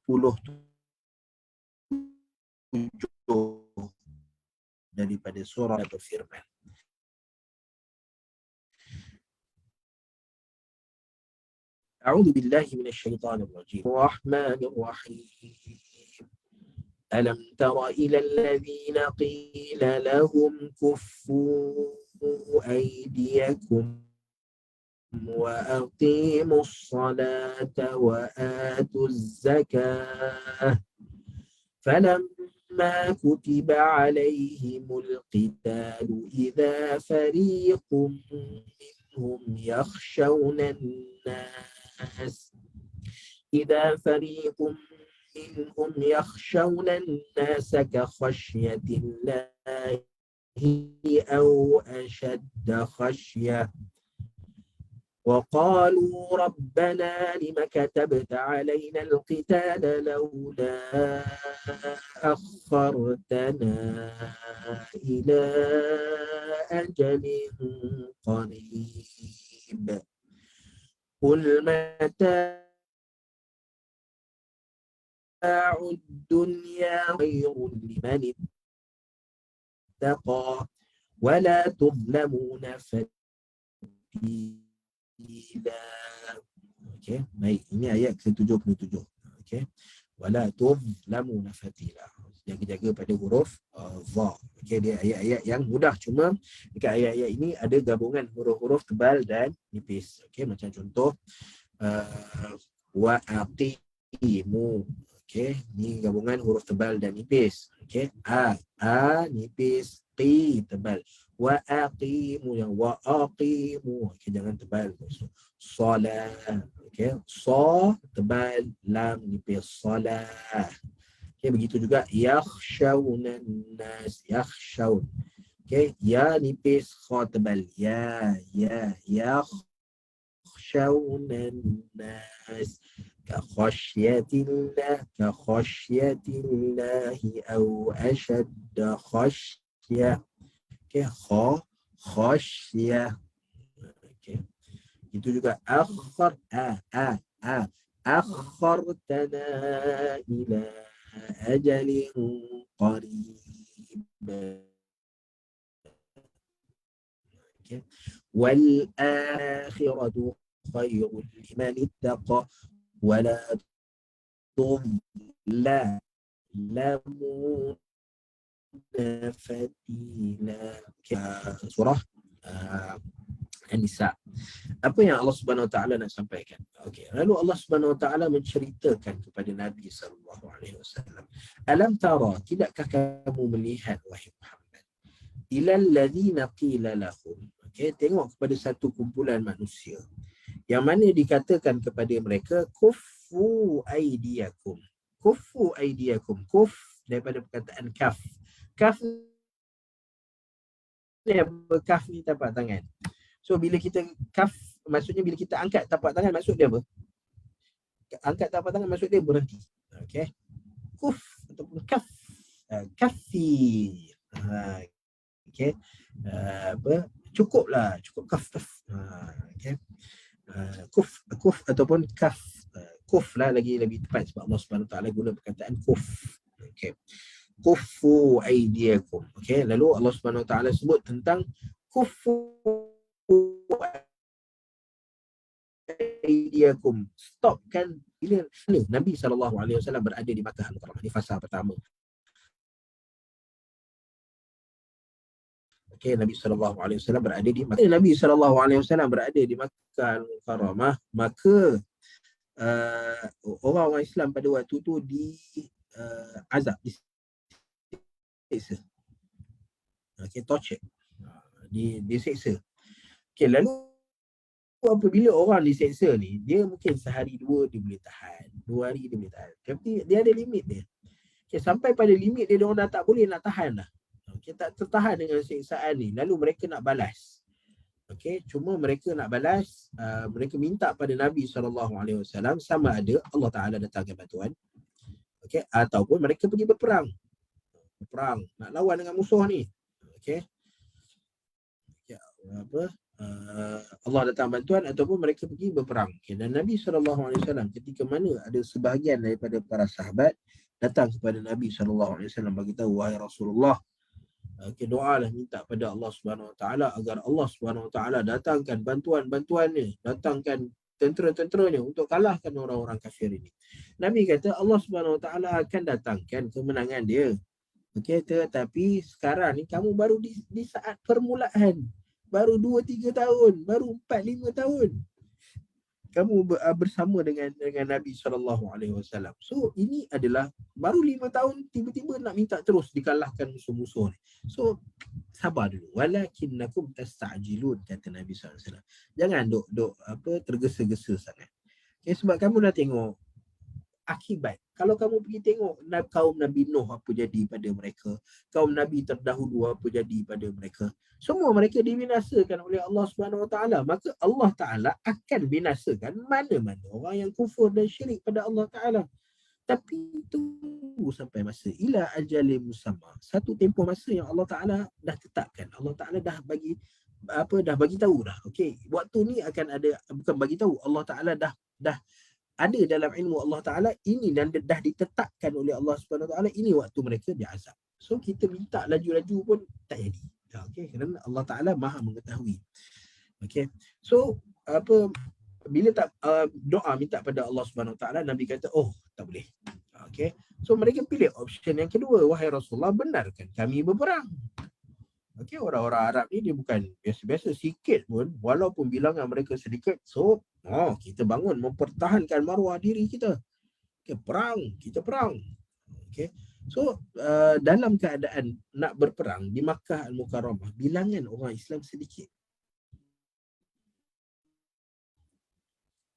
daripada surah yang berfirman. A'udzu billahi minasyaitonir rajim. Rahmanir Rahim. Alam tara ila alladhina qila lahum kuffu aydiyakum وأقيموا الصلاة وآتوا الزكاة فلما كتب عليهم القتال إذا فريق منهم يخشون الناس كخشية الله أو أشد خشية وقالوا ربنا لم كتبت علينا القتال لولا أخرتنا إلى أجل قريب قل متاع الدنيا خير لمن اتقى ولا تظلمون فتيلا. Okey, baik. Ini ayat ke-77. Okey. Wala tuzlamuna fatila. Jaga-jaga pada huruf dha. Okey, dia ayat-ayat yang mudah, cuma dekat ayat-ayat ini ada gabungan huruf-huruf tebal dan nipis. Okey, macam contoh wa aqimu. Okey, ni gabungan huruf tebal dan nipis. Okey, nipis, qi tebal. Wa aqimu, yang wa aqimu, okay, jangan tebal. Salah, okay, sa tebal, lam nipis, salah. Okay, begitu juga yakhshawnan nas, yakhshawn. Okay, ya nipis, kha tebal, ya yakhshawnan nas ka khashyatillah au ashadda khashyah. Okay, khasyah. Okay. Itu juga akhartana ila ajalin qarib. Okay. Wal akhiratu khairul liman ittaqa wala tuzlamu fatila. Surah An-Nisa. Apa yang Allah Subhanahu Wa Taala nak sampaikan? Okey, lalu Allah Subhanahu Wa Taala menceritakan kepada Nabi sallallahu alaihi wasallam, alam tara, tidakkah kamu melihat wahai Muhammad, ilal ladzina qila lahum. Okey, tengok kepada satu kumpulan manusia yang mana dikatakan kepada mereka kuffu aydiyakum. Kuffu aydiyakum. Kuf daripada perkataan kaf. Kaf ni apa? Kaf ni tapak tangan. So bila kita kaf, maksudnya bila kita angkat tapak tangan, maksud dia apa? angkat tapak tangan maksud dia berhenti. Okey. Kuf ataupun kaf. Kafi. Okey. Apa? Cukuplah, cukup kaf. Okey. Kuf ataupun kaf. Kuf lah lagi lebih tepat sebab Allah Subhanahu taala guna perkataan kuf. Okey. Kufu aydiyakum. Okey, lalu Allah Subhanahu taala sebut tentang kufu aydiyakum. Stopkan bila Nabi SAW berada di Makkah Al-Mukarramah. Ini fasa pertama. Okey, Nabi SAW berada di Makkah. Nabi SAW berada di Makkah Al-Mukarramah, maka orang-orang Islam pada waktu tu di azab, disiksa. Okey, torture. Disiksa. Okey, lalu apabila orang diseksa ni, dia mungkin sehari dua dia boleh tahan, 2 hari dia boleh tahan. Tapi dia ada limit dia. Okay, sampai pada limit dia, orang dah tak boleh nak tahan dah. Okay, tak tertahan dengan seksaan ni. Lalu mereka nak balas. Okay, cuma mereka nak balas, mereka minta pada Nabi SAW sama ada Allah Ta'ala datangkan bantuan. Okay, ataupun mereka pergi berperang. Nak lawan dengan musuh ni. Okay. Allah datang bantuan ataupun mereka pergi berperang. Okay. Dan Nabi SAW ketika mana ada sebahagian daripada para sahabat datang kepada Nabi SAW bagi tahu, wahai Rasulullah, okay, doalah minta pada Allah SWT agar Allah SWT datangkan bantuan-bantuannya, datangkan tentera-tenteranya untuk kalahkan orang-orang kafir ini. Nabi kata Allah SWT akan datangkan kemenangan dia. Okay, tetapi sekarang ni kamu baru di saat permulaan. Baru 2-3 tahun, baru 4-5 tahun kamu bersama dengan Nabi SAW. So ini adalah baru 5 tahun tiba-tiba nak minta terus dikalahkan musuh-musuh ni. So sabar dulu. Walakinnakum tasta'jilun, kata Nabi SAW. Jangan duk tergesa-gesa sangat. Okay, sebab kamu dah tengok akibat. Kalau kamu pergi tengok kaum Nabi Nuh apa jadi pada mereka, kaum Nabi terdahulu apa jadi pada mereka, semua mereka dibinasakan oleh Allah Subhanahu Wa Taala. Maka Allah Taala akan binasakan mana-mana orang yang kufur dan syirik pada Allah Taala. Tapi tunggu sampai masa ila ajalim musamma, satu tempoh masa yang Allah Taala dah tetapkan. Allah Taala dah bagi tahu dah. Okey, waktu ni akan ada, bukan bagi tahu, Allah Taala dah ada dalam ilmu Allah Ta'ala ini dan dah ditetapkan oleh Allah Subhanahu Wa Taala, ini waktu mereka diazab. So kita minta laju-laju pun tak jadi. Okay, kerana Allah Ta'ala maha mengetahui. Okay, so bila tak doa minta pada Allah Subhanahu Wa Taala, Nabi kata, oh tak boleh. Okay, so mereka pilih option yang kedua, wahai Rasulullah, benarkan kami berperang. Okay, orang-orang Arab ni dia bukan biasa-biasa, sikit pun, walaupun bilangan mereka sedikit, so kita bangun mempertahankan maruah diri kita. Okay, kita perang. Okay, so dalam keadaan nak berperang di Makkah Al-Mukarramah, bilangan orang Islam sedikit.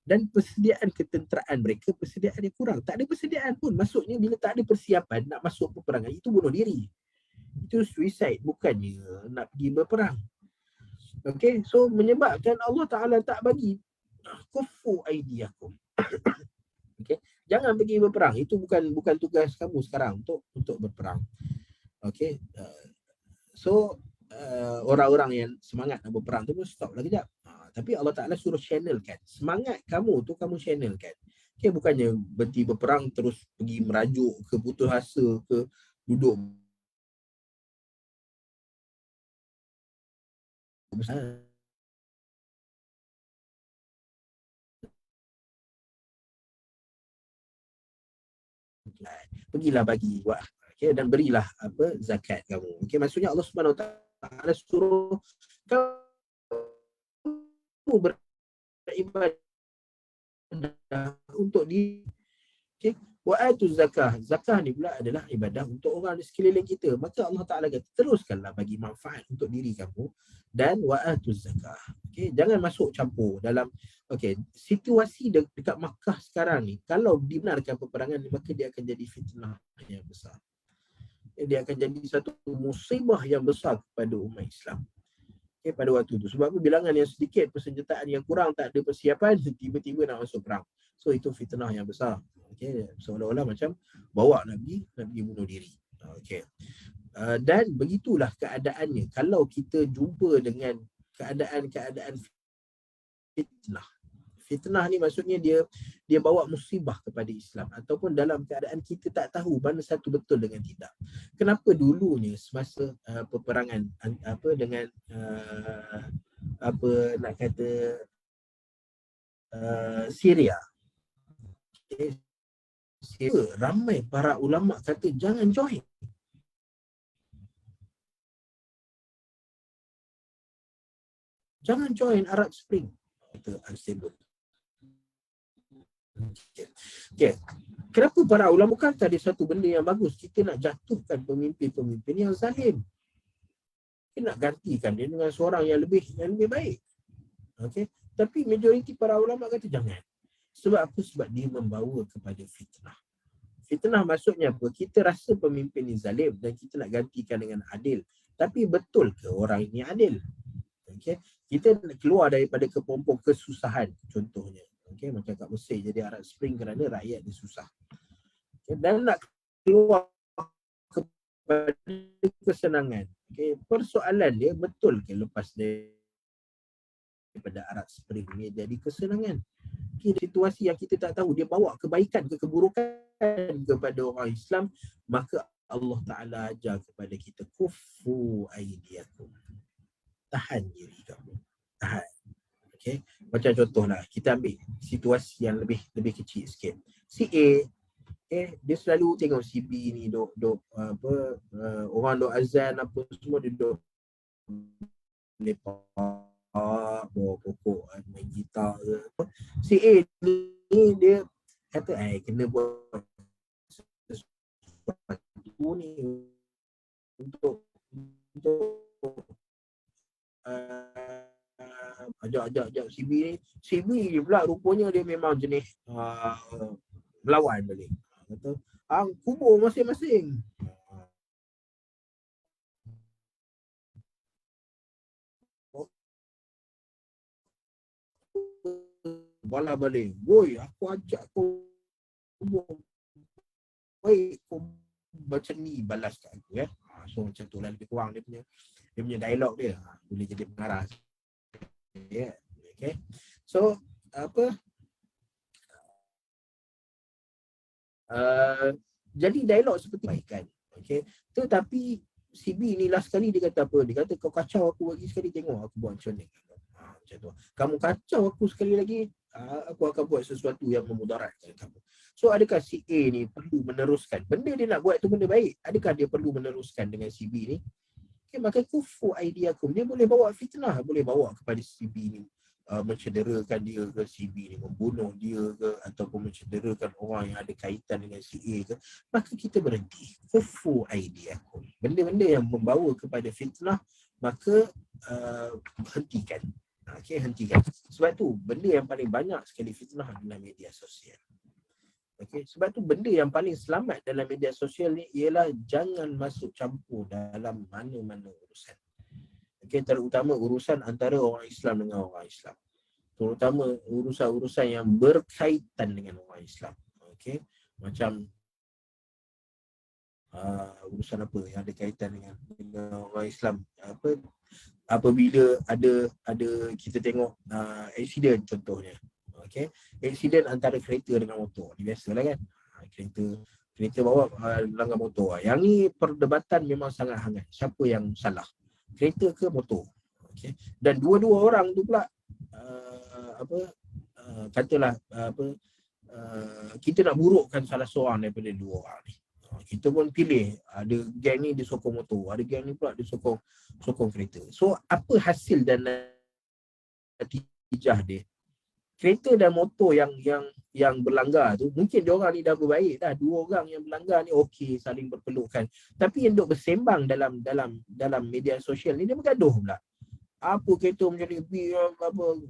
Dan persediaan ketenteraan mereka, persediaan yang kurang. Tak ada persediaan pun. Maksudnya bila tak ada persiapan nak masuk peperangan, itu bunuh diri. Itu suicide, bukannya nak pergi berperang. Okay, so menyebabkan Allah Ta'ala tak bagi kufu aidiyakum. Okay, jangan pergi berperang. Itu bukan tugas kamu sekarang untuk berperang. Okay, so orang-orang yang semangat nak berperang tu pun stop lah kejap. Tapi Allah Ta'ala suruh channelkan. Semangat kamu tu kamu channelkan. Okay, bukannya berhenti berperang terus pergi merajuk ke, putus asa ke, duduk pergilah bagi buat, okay, dan berilah zakat kamu. Okay, maksudnya Allah Subhanahu Wa Taala suruh kamu beribadah untuk di, okay, wa atuz zakah. Zakah ni pula adalah ibadah untuk orang di sekeliling kita. Maka Allah Taala kata teruskanlah bagi manfaat untuk diri kamu dan wa atuz zakah. Okay, jangan masuk campur dalam situasi dekat Makkah sekarang ni. Kalau dibenarkan peperangan ni, maka dia akan jadi fitnah yang besar. Dia akan jadi satu musibah yang besar kepada umat Islam. Okay, pada waktu tu. Sebab bilangan yang sedikit, persenjataan yang kurang, tak ada persiapan, tiba-tiba nak masuk perang. So itu fitnah yang besar. Okey, seolah-olah macam bawa Nabi bunuh diri. Okey. Dan begitulah keadaannya kalau kita jumpa dengan keadaan-keadaan fitnah. Fitnah ni maksudnya dia bawa musibah kepada Islam ataupun dalam keadaan kita tak tahu mana satu betul dengan tidak. Kenapa dulunya semasa peperangan dengan nak kata Syria. Okay. Syria, ramai para ulama kata jangan join. Jangan join Arab Spring. Kata Al-Sebut. Okay. Kenapa para ulama kata ada satu benda yang bagus? Kita nak jatuhkan pemimpin-pemimpin yang zalim. Kita nak gantikan dia dengan seorang yang lebih baik. Okay. Tapi majoriti para ulama kata jangan. Sebab apa? Sebab dia membawa kepada fitnah. Fitnah maksudnya apa? Kita rasa pemimpin ni zalim dan kita nak gantikan dengan adil. Tapi betul ke orang ini adil? Okay. Kita nak keluar daripada kepompong kesusahan contohnya. Okay, macam kat Mesir jadi Arab Spring kerana rakyat dia susah. Okay, dan nak keluar kepada kesenangan. Okay, persoalan dia betul ke lepas daripada Arab Spring ni jadi kesenangan. Okay, situasi yang kita tak tahu dia bawa kebaikan ke keburukan kepada orang Islam, maka Allah Ta'ala ajar kepada kita kufu aidiakum. Tahan diri kamu. Tahan. Okay. Macam contohlah, kita ambil situasi yang lebih kecil sikit. Si A, dia selalu tengok si B ni orang duk azan apa semua dia duk lepak, bawa pokok, main gitar ke. Si A ni dia kata kena buat sesuatu ni untuk ajak si B ni. Si B pula rupanya dia memang jenis melawan balik. Kata, kubur masing-masing. Bala balik. Boy, aku ajak kau kubur. Baik, kau macam ni balas kat aku ya. So macam tu lah lebih kurang dia punya dialog dia. Boleh jadi pengarah. Yeah. Okay. So jadi dialog seperti baikkan. Okay. Tetapi si B ni last sekali dia kata apa? Dia kata kau kacau aku lagi sekali, tengok aku buat macam ni. Macam tu. Kamu kacau aku sekali lagi, aku akan buat sesuatu yang memudaratkan kamu. So adakah si A ni perlu meneruskan? Benda dia nak buat tu benda baik. Adakah dia perlu meneruskan dengan si B ni? Okay, maka kufu aidiakum. Dia boleh bawa fitnah, boleh bawa kepada si B ni mencederakan dia ke, si B ni membunuh dia ke, ataupun mencederakan orang yang ada kaitan dengan si A ke. Maka kita berhenti. Kufu aidiakum. Benda-benda yang membawa kepada fitnah, maka hentikan. Okay, hentikan. Sebab tu benda yang paling banyak sekali fitnah adalah media sosial. Okay, sebab tu benda yang paling selamat dalam media sosial ni ialah jangan masuk campur dalam mana-mana urusan. Okay, terutama urusan antara orang Islam dengan orang Islam. Terutama urusan-urusan yang berkaitan dengan orang Islam. Okay, macam urusan apa yang ada kaitan dengan orang Islam. Apabila ada kita tengok accident contohnya. Okay. Accident antara kereta dengan motor. Biasalah kan. Kereta bawa langgar motor. Yang ni perdebatan memang sangat hangat. Siapa yang salah? Kereta ke motor? Okay. Dan dua-dua orang tu pula katalah kita nak burukkan salah seorang daripada dua orang ni. Kita pun pilih, ada geng ni dia sokong motor, ada geng ni pula dia sokong kereta. So apa hasil dan natijah dia? Kereta dan motor yang berlanggar tu, mungkin dia orang ni dah berbaik dah. Dua orang yang berlanggar ni okey, saling berpelukan. Tapi yang duk bersembang dalam media sosial ni, dia bergaduh pula. Apa kereta macam ni,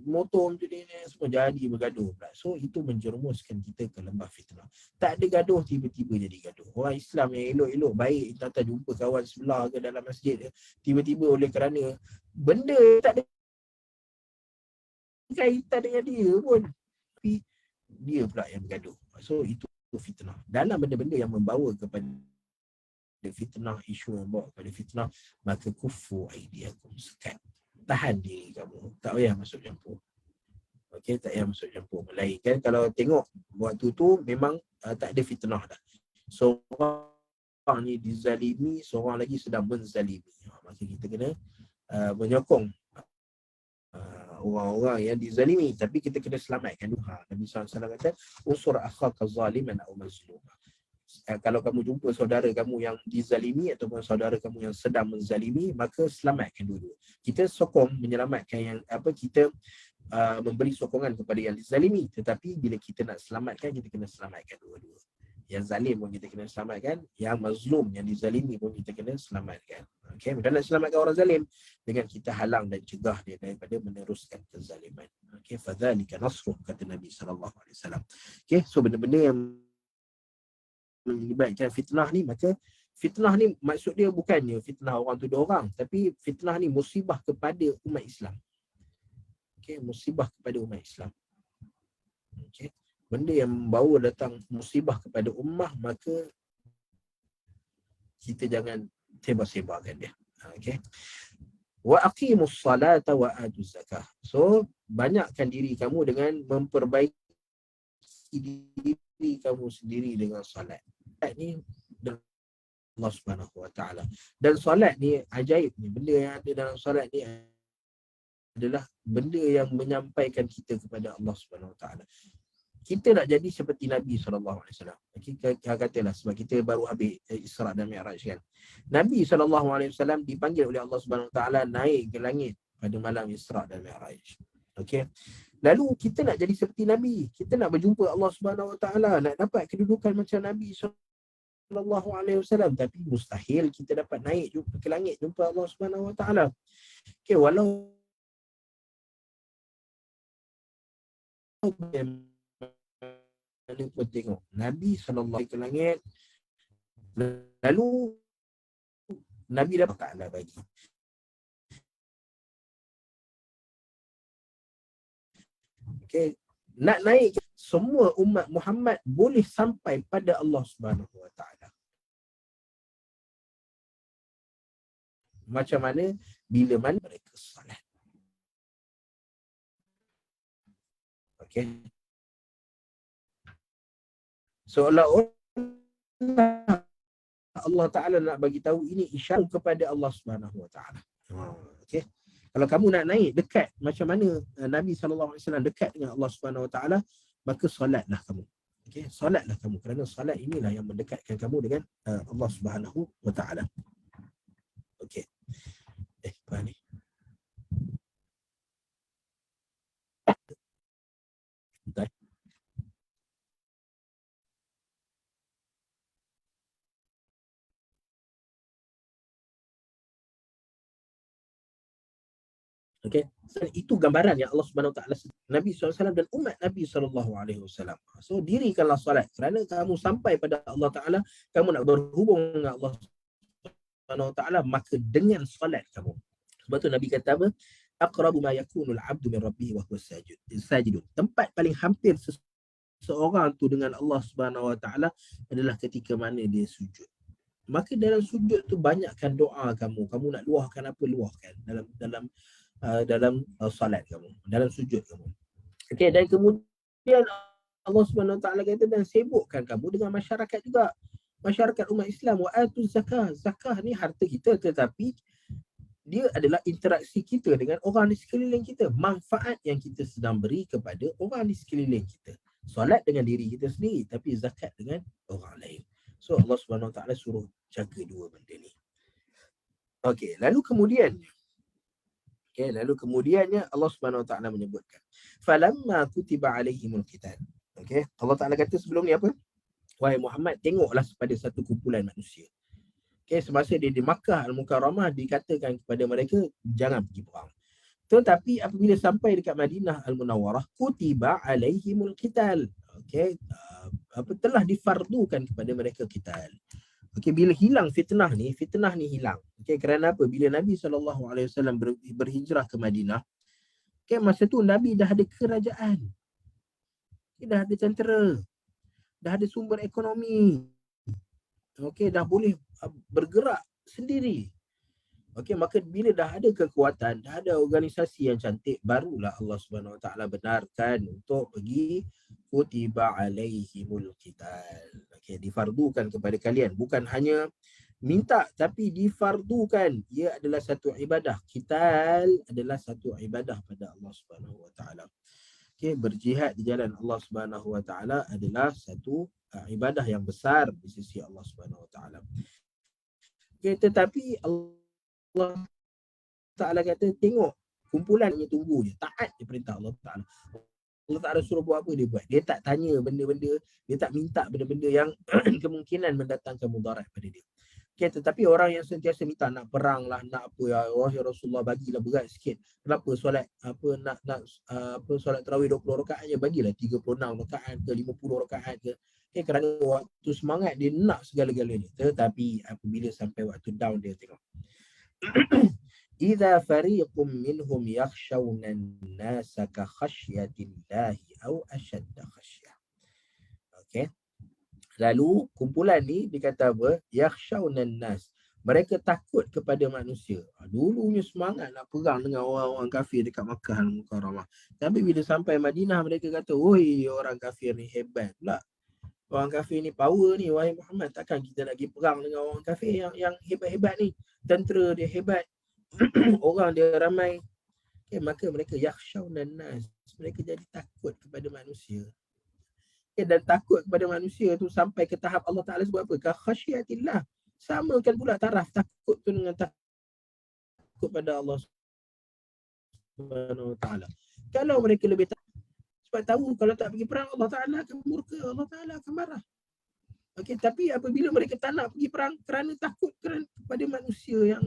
motor macam ni, semua jadi bergaduh pula. So itu menjerumuskan kita ke lembah fitnah. Tak ada gaduh, tiba-tiba jadi gaduh. Orang Islam yang elok-elok, baik, tak jumpa kawan sebelah ke dalam masjid, tiba-tiba oleh kerana benda tak ada kaitan dengan dia pun, tapi dia pula yang bergaduh. So itu fitnah. Dalam benda-benda yang membawa kepada fitnah, isu yang membawa kepada fitnah, maka kufu aidiakum, sekat, tahan diri kamu, tak payah masuk campur. Okey, tak payah masuk campur. Melainkan kalau tengok waktu tu memang tak ada fitnah dah. Seorang ni dizalimi, seorang lagi sedang menzalimi. Maka kita kena menyokong orang-orang yang dizalimi, tapi kita kena selamatkan dulu. Nabi SAW kata, unsur akhaka zaliman au mazlum. Kalau kamu jumpa saudara kamu yang dizalimi ataupun saudara kamu yang sedang menzalimi, maka selamatkan dulu. Kita sokong menyelamatkan yang kita memberi sokongan kepada yang dizalimi, tetapi bila kita nak selamatkan, kita kena selamatkan dua-dua. Yang zalim pun kita kena selamatkan, yang mazlum, yang dizalimi pun kita kena selamatkan. Okey, kita nak selamatkan orang zalim dengan kita halang dan cegah dia daripada meneruskan kezaliman. Okey, fadzalika nasruh, kata Nabi sallallahu alaihi wasallam. Okey, so benda-benda yang menyebabkan fitnah ni, maka fitnah ni maksud dia bukannya fitnah orang tuduh orang, tapi fitnah ni musibah kepada umat Islam. Okey, musibah kepada umat Islam. Okey, benda yang membawa datang musibah kepada ummah, maka kita jangan sebar-sebarkan dia. Okey. Wa aqimus salata wa atuz zakah. So, banyakkan diri kamu dengan memperbaiki diri kamu sendiri dengan solat. Solat ni Allah Subhanahu Wa Taala. Dan solat ni ajaib ni. Benda yang ada dalam solat ni adalah benda yang menyampaikan kita kepada Allah Subhanahu Wa Taala. Kita nak jadi seperti Nabi SAW. Kita katalah sebab kita baru habis Isra' dan Mi'raj kan. Nabi SAW dipanggil oleh Allah Subhanahu Taala naik ke langit pada malam Isra' dan Mi'raj. Okey. Lalu kita nak jadi seperti Nabi. Kita nak berjumpa Allah Subhanahu Taala, nak dapat kedudukan macam Nabi SAW. Tapi mustahil kita dapat naik ke langit jumpa Allah Subhanahu Taala. Okey, walau mana pun tengok Nabi SAW ke langit, lalu Nabi dah taklah bagi. Okay. Nak naik, semua umat Muhammad boleh sampai pada Allah Subhanahu Wa Taala. Macam mana? Bila mana mereka salat. Okay. Seolah-olah Allah Ta'ala nak bagi tahu ini isyarat kepada Allah Subhanahu Wa Taala. Okey. Kalau kamu nak naik dekat macam mana Nabi SAW dekat dengan Allah Subhanahu Wa Taala, maka solatlah kamu. Okey, solatlah kamu, kerana solat inilah yang mendekatkan kamu dengan Allah Subhanahu Wa Taala. Okey. Apa ni? Bentar. Okey, so, itu gambaran yang Allah Subhanahu Taala Nabi SAW dan umat Nabi SAW. So dirikanlah solat kerana kamu sampai pada Allah Taala, kamu nak berhubung dengan Allah Subhanahu Taala, maka dengan solat kamu. Sebab tu Nabi kata apa? Aqrabu ma yakunul 'abdu min rabbih wa huwa sajidun. Tempat paling hampir seorang tu dengan Allah Subhanahu Wa Taala adalah ketika mana dia sujud. Maka dalam sujud tu banyakkan doa kamu. Kamu nak luahkan apa, luahkan dalam solat kamu, dalam sujud kamu. Okey, dan kemudian Allah Subhanahu Wa Taala kata, dan sibukkan kamu dengan masyarakat juga. Masyarakat umat Islam, wa atuz zakah. Zakah ni harta kita, tetapi dia adalah interaksi kita dengan orang di sekeliling kita. Manfaat yang kita sedang beri kepada orang di sekeliling kita. Solat dengan diri kita sendiri, tapi zakat dengan orang lain. So Allah Subhanahu Wa Taala suruh jaga dua benda ni. Okey, lalu kemudiannya Allah Subhanahu Wa Taala menyebutkan, falamma kutiba alaihimul qital. Okey, Allah Taala kata sebelum ni apa? Wahai Muhammad, tengoklah kepada satu kumpulan manusia. Okey, semasa dia di Makkah Al-Mukarramah dikatakan kepada mereka jangan pergi perang. Tetapi apabila sampai dekat Madinah Al-Munawwarah, kutiba alaihimul qital. Okey, telah difardukan kepada mereka qital. Okey, bila hilang fitnah ni hilang. Okey, kerana apa? Bila Nabi SAW berhijrah ke Madinah, okey, masa tu Nabi dah ada kerajaan. dah ada tentera, dah ada sumber ekonomi, dah boleh bergerak sendiri. Maka bila dah ada kekuatan, dah ada organisasi yang cantik, barulah Allah Subhanahu Wa Taala benarkan untuk pergi kutiba alaihimul qital. Difardukan kepada kalian, bukan hanya minta tapi difardukan. Ia adalah satu ibadah. Qital adalah satu ibadah pada Allah Subhanahu Wa Taala. Berjihad di jalan Allah Subhanahu Wa Taala adalah satu ibadah yang besar di sisi Allah Subhanahu Wa Taala. Tetapi Allah Ta'ala kata, tengok kumpulan yang tunggu je, taat je perintah Allah Ta'ala. Allah Ta'ala suruh buat apa, dia buat. Dia tak tanya benda-benda, dia tak minta benda-benda yang kemungkinan mendatangkan mudarat pada dia. Tetapi orang yang sentiasa minta nak perang lah, nak apa ya, wahai Rasulullah bagilah berat sikit. Kenapa solat solat tarawih 20 rakaat je, bagilah 36 rakaat ke 50 rakaat ke. Kerana waktu semangat dia nak segala-galanya. Tetapi apabila sampai waktu down, dia tengok idza fariqum minhum yakhshawna an-nasa ka khasyatillahi aw ashadda khasyah. Lalu kumpulan ni dikata apa? Yakhshawna an-nas. Mereka takut kepada manusia. Dulunya semangat nak perang dengan orang-orang kafir dekat Makkah Al-Mukarramah. Tapi bila sampai Madinah, mereka kata, "Oi, orang kafir ni hebat pula. Orang kafir ni power ni, wahai Muhammad, takkan kita nak pergi perang dengan orang kafir yang hebat-hebat ni. Tentera dia hebat, orang dia ramai." Maka mereka yakhshawna an-nas. Mereka jadi takut kepada manusia. Dan takut kepada manusia tu sampai ke tahap Allah Ta'ala sebut apa? Ka khasyiatillah. Samakan pula taraf takut tu dengan takut pada Allah Subhanahu Wa Ta'ala. Kalau mereka lebih takut, sebab tahu kalau tak pergi perang, Allah Ta'ala akan murka, Allah Ta'ala akan marah. Tapi apabila mereka tak nak pergi perang kerana takut kepada manusia yang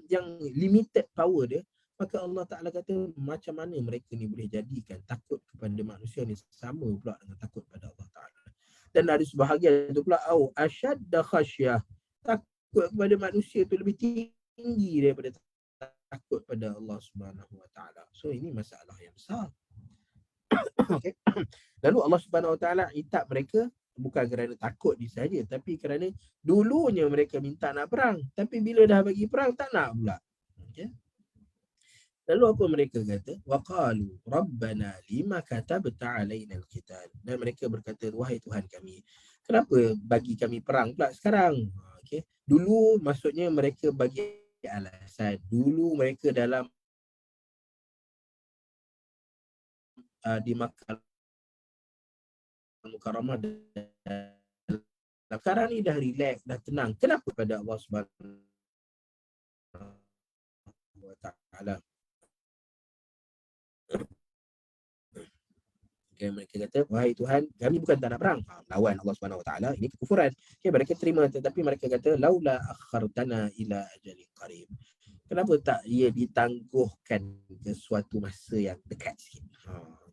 yang limited power dia, maka Allah Ta'ala kata, macam mana mereka ni boleh jadikan takut kepada manusia ni sama pula dengan takut pada Allah Ta'ala. Dan ada sebahagian tu pula, asyadda khasyah, takut kepada manusia tu lebih tinggi daripada takut pada Allah Subhanahu Wa Ta'ala. So ini masalah yang besar. Lalu Allah Subhanahu Wa Ta'ala itab mereka bukan kerana takut dia saja, tapi kerana dulunya mereka minta nak perang, tapi bila dah bagi perang tak nak pula. Lalu apa mereka kata? Waqalu rabbana lima katabta alaina alqital. Dan mereka berkata, wahai Tuhan kami, kenapa bagi kami perang pula sekarang? Dulu maksudnya mereka bagi alasan. Dulu mereka dalam di Makkah Al-Mukarramah, sekarang ni dah relax, dah tenang. Kenapa pada Allah Subhanahu Wa Ta'ala? Mereka kata, wahai Tuhan, kami bukan tak nak perang, lawan Allah Subhanahu Wa Ta'ala, ini kekufuran. Mereka terima, tetapi mereka kata, laula akhartana ila ajalin qarib. Kenapa tak ia ditangguhkan ke suatu masa yang dekat sikit?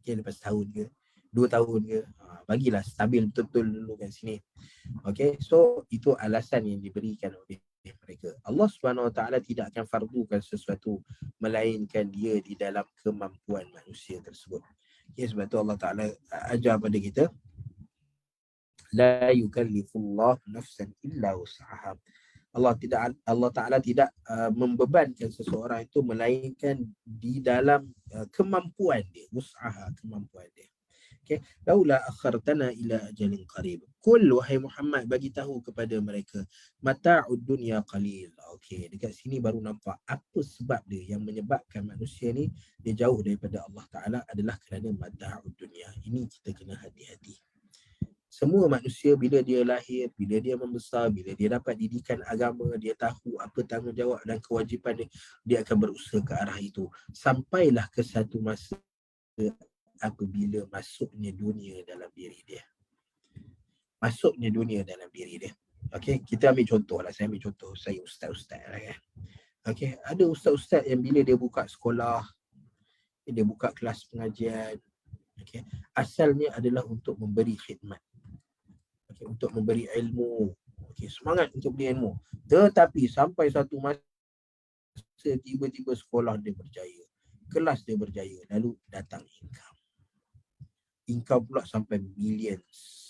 Lepas tahun ke, 2 tahun ke, bagilah stabil betul-betul dulu kat sini. So itu alasan yang diberikan oleh mereka. Allah Subhanahu Wa Ta'ala tidak akan fardukan sesuatu melainkan dia di dalam kemampuan manusia tersebut. Sebab tu Allah Ta'ala ajar pada kita, la yukallifullah nafsan illa wus'aha. Allah Ta'ala tidak membebankan seseorang itu melainkan di dalam kemampuan dia, wus'aha, kemampuan dia. Laula akhartana ila ajalin qarib. Kul, wahai Muhammad, bagi tahu kepada mereka, mata'ud dunya qalil. Dekat sini baru nampak apa sebab dia yang menyebabkan manusia ni dia jauh daripada Allah Ta'ala adalah kerana mata'ud dunya. Ini kita kena hati-hati. Semua manusia bila dia lahir, bila dia membesar, bila dia dapat didikan agama, dia tahu apa tanggungjawab dan kewajipan dia, dia akan berusaha ke arah itu. Sampailah ke satu masa apabila masuknya dunia dalam diri dia. Masuknya dunia dalam diri dia. Kita ambil contoh lah. Saya ambil contoh, saya ustaz-ustaz lah kan. Ada ustaz-ustaz yang bila dia buka sekolah, dia buka kelas pengajian, asalnya adalah untuk memberi khidmat, untuk memberi ilmu, semangat untuk beri ilmu. Tetapi sampai satu masa tiba-tiba sekolah dia berjaya, kelas dia berjaya, lalu datang income. income pula sampai millions.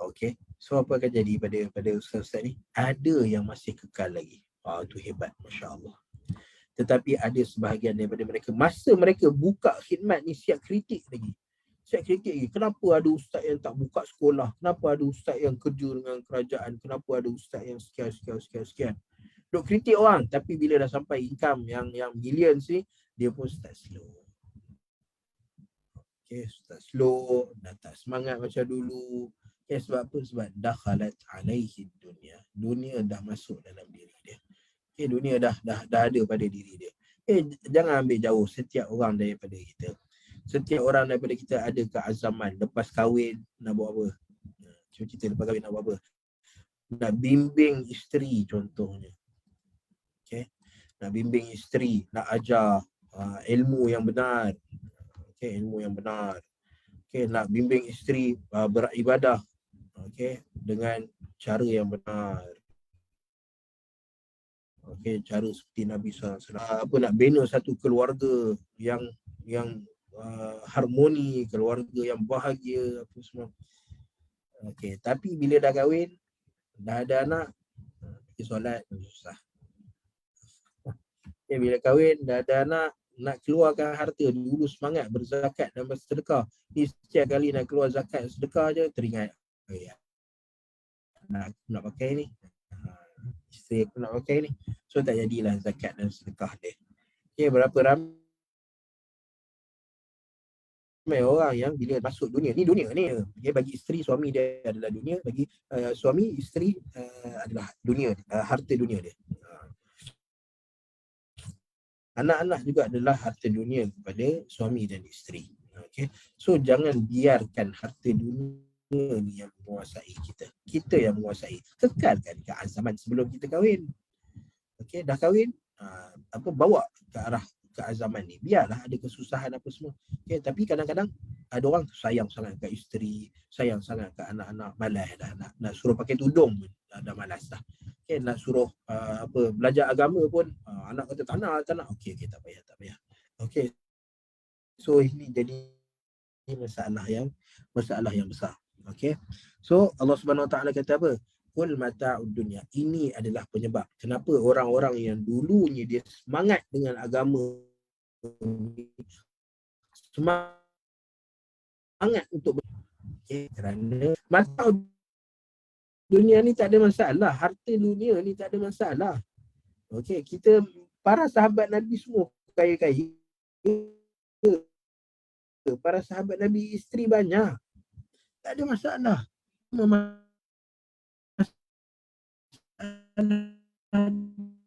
Okay, so apa akan jadi pada ustaz-ustaz ni? Ada yang masih kekal lagi. Itu hebat, Masya Allah. Tetapi ada sebahagian daripada mereka, masa mereka buka khidmat ni, siap kritik lagi. Kenapa ada ustaz yang tak buka sekolah? Kenapa ada ustaz yang kerja dengan kerajaan? Kenapa ada ustaz yang sekian? Duk kritik orang. Tapi bila dah sampai income yang millions ni, dia pun start slow. Okay, start slow, dah tak semangat macam dulu. Okay, sebab apa? Sebab dakhalat alaihi dunia. Dunia dah masuk dalam diri dia. Okay, dunia dah ada pada diri dia. Jangan ambil jauh setiap orang daripada kita. Setiap orang daripada kita ada keazaman. Lepas kahwin nak buat apa? Cuba kita lepas kahwin nak buat apa? Nak bimbing isteri contohnya. Okay, nak bimbing isteri, nak ajar ilmu yang benar. Okay, ilmu yang benar. Okay, nak bimbing isteri beribadah. Okay, dengan cara yang benar. Okay, cara seperti Nabi SAW. Nak bina satu keluarga yang harmoni, keluarga yang bahagia, apa semua. Okay, tapi bila dah kahwin, dah ada anak, pergi solat susah. Okay, bila kahwin, dah ada anak, nak keluarkan harta, dulu semangat berzakat dan bersedekah. Ni setiap kali nak keluar zakat sedekah je, teringat, nak pakai ni, isteri aku nak pakai ni. So tak jadilah zakat dan sedekah dia. Okay, berapa ramai orang yang bila masuk dunia ni, okay, bagi isteri suami dia adalah dunia, bagi suami isteri adalah dunia, harta dunia dia. Anak-anak juga adalah harta dunia kepada suami dan isteri. Okay, so jangan biarkan harta dunia ni yang menguasai kita. Kita yang menguasai. Kekalkan keazaman sebelum kita kahwin. Okay, dah kahwin, bawa ke arah keazaman ni. Biarlah ada kesusahan apa semua. Okay, tapi kadang-kadang ada orang sayang sangat ke isteri, sayang sangat ke anak-anak, malas dah nak suruh pakai tudung pun dah malas dah. Okay, nak suruh belajar agama pun anak kata tak nak. Okay, tak payah. Okay, so ini jadi masalah yang besar. Okay, so Allah Subhanahu Wa Taala kata apa? Qul mata'ud dunya. Ini adalah penyebab kenapa orang-orang yang dulunya dia semangat dengan agama, semangat untuk kerana mata'ud dunia ni tak ada masalah, harta dunia ni tak ada masalah. Okey, kita para sahabat Nabi semua kaya-kaya. Para sahabat Nabi isteri banyak. Tak ada masalah.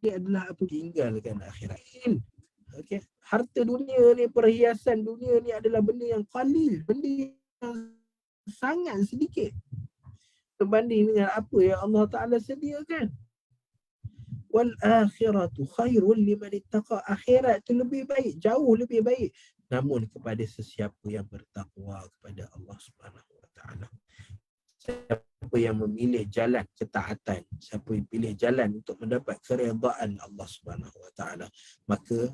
Dia adalah apa? Tinggalkan akhirat. Okey, harta dunia ni, perhiasan dunia ni adalah benda yang qalil, benda yang sangat sedikit berbanding dengan apa yang Allah Ta'ala sediakan. Wal akhiratu khairul liman ittaqa. Akhirat tu lebih baik, jauh lebih baik, namun kepada sesiapa yang bertakwa kepada Allah Subhanahu Wa Ta'ala. Siapa yang memilih jalan ketaatan, siapa yang pilih jalan untuk mendapat keredaan Allah Subhanahu Wa Ta'ala, maka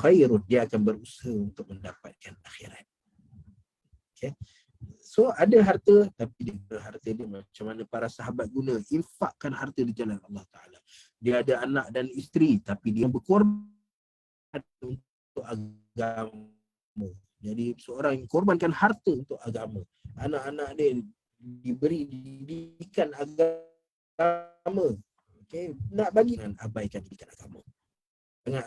khairun, dia akan berusaha untuk mendapatkan akhirat. Okay. So ada harta, tapi harta dia macam mana para sahabat guna, infakkan harta di jalan Allah Ta'ala. Dia ada anak dan isteri, tapi dia berkorban untuk agama. Jadi seorang yang korbankan harta untuk agama. Anak-anak dia diberi didikan agama. Okay. Nak bagi, dan abaikan didikan agama. Jangan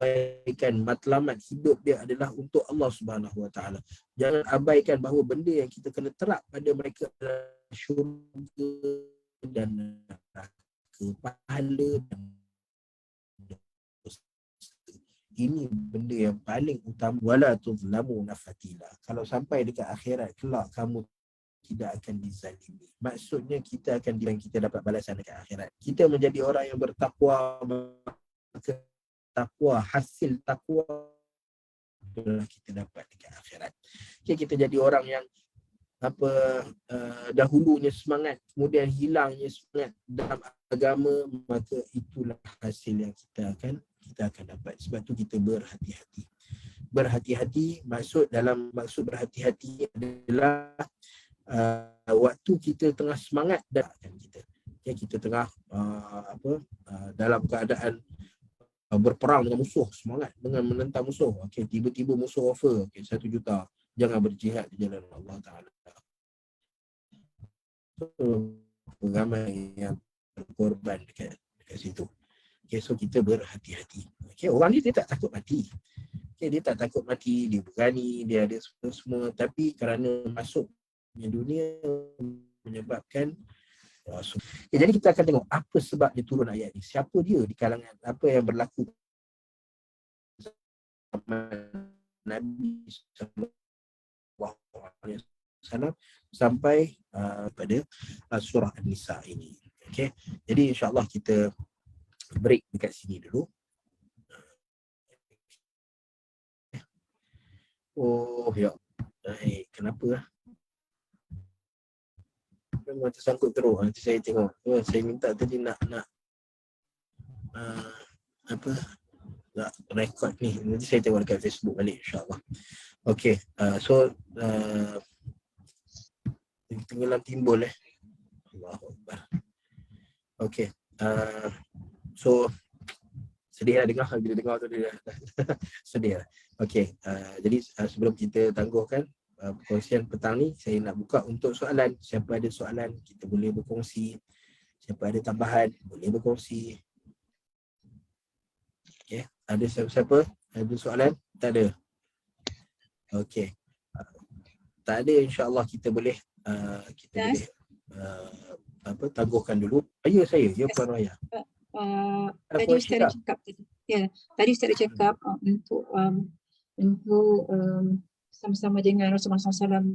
abaikan matlamat hidup dia adalah untuk Allah Subhanahu Wa Ta'ala. Jangan abaikan bahawa benda yang kita kena terap pada mereka adalah syurga dan neraka, pahala dan dosa. Ini benda yang paling utama. Wala tuzlamu nafatila. Kalau sampai dekat akhirat kelak, kamu tidak akan dizalimi. Maksudnya kita akan dapat balasan dekat akhirat. Kita menjadi orang yang bertakwa, maka takwa, hasil takwa itulah kita dapat dekat akhirat. Okay, kita jadi orang yang dahulunya semangat, kemudian hilangnya semangat dalam agama, maka itulah hasil yang kita akan dapat. Sebab tu kita berhati-hati. berhati-hati, maksud berhati-hati adalah waktu kita tengah semangat dan kita, kita tengah dalam keadaan berperang dengan musuh, semangat dengan menentang musuh. Tiba-tiba musuh offer 1 juta, jangan berjihad di jalan Allah Ta'ala. Ramai yang berkorban dekat situ. So kita berhati-hati. Orang ni dia tak takut mati. Dia tak takut mati, dia berani, dia ada semua, tapi kerana masuk dunia menyebabkan jadi kita akan tengok apa sebab dia turun ayat ni. Siapa dia di kalangan, apa yang berlaku Nabi SAW sampai pada surah An-Nisa ini. Jadi insya-Allah kita break dekat sini dulu. Oh ya. Kenapa lah? Memang tersangkut teruk. Nanti saya tengok. Saya minta tadi nak nak record ni. Nanti saya tengok dekat Facebook balik insya-Allah. Tenggelam timbul Allahu Akbar. So sedih lah dengar, bila dengar tu dia sedih lah. Jadi sebelum kita tangguhkan perkongsian petang ni, saya nak buka untuk soalan. Siapa ada soalan, kita boleh berkongsi. Siapa ada tambahan, boleh berkongsi. Ada siapa? Ada soalan? Tak ada? Tak ada, insya-Allah kita boleh tangguhkan dulu. Ya saya, ya Puan Raya. Tadi Ustaz ada cakap tadi Ustaz ada cakap untuk sama-sama dengan Rasulullah SAW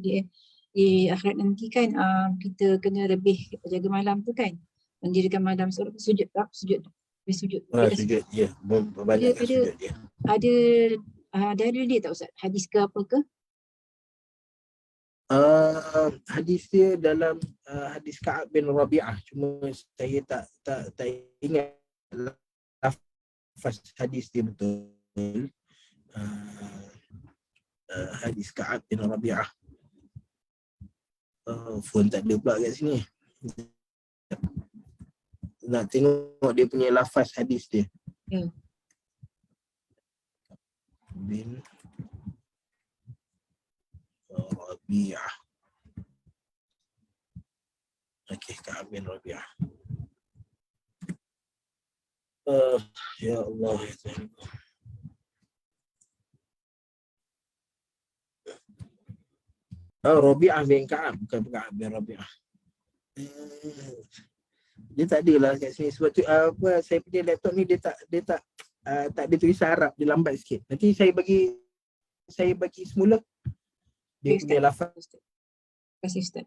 di akhirat nanti kan, kita kena lebih jaga malam tu kan, mendirikan malam sujud sujud. Ya, berbanyakkan sujud dia. Ada dia tak Ustaz? Hadis ke apa ke? Hadis dia dalam hadis Ka'ab bin Rabi'ah, cuma saya tak ingat lafaz hadis dia betul. Hadis Ka'ab bin Rabi'ah. Phone tak ada pula kat sini. Nak tengok dia punya lafaz hadis dia. Bin Rabi'ah. Ka'ab bin Rabi'ah. Ya Allah, ya Tuhan. Rabi'ah bin Ka'ab, bukan Ka'ab bin Rabi'ah. Dia tak ada lah kat sini. Sebab tu saya punya laptop ni dia tak ada tulisan Arab, dia lambat sikit. Nanti saya bagi semula dia punya lafaz. Terima kasih Ustaz.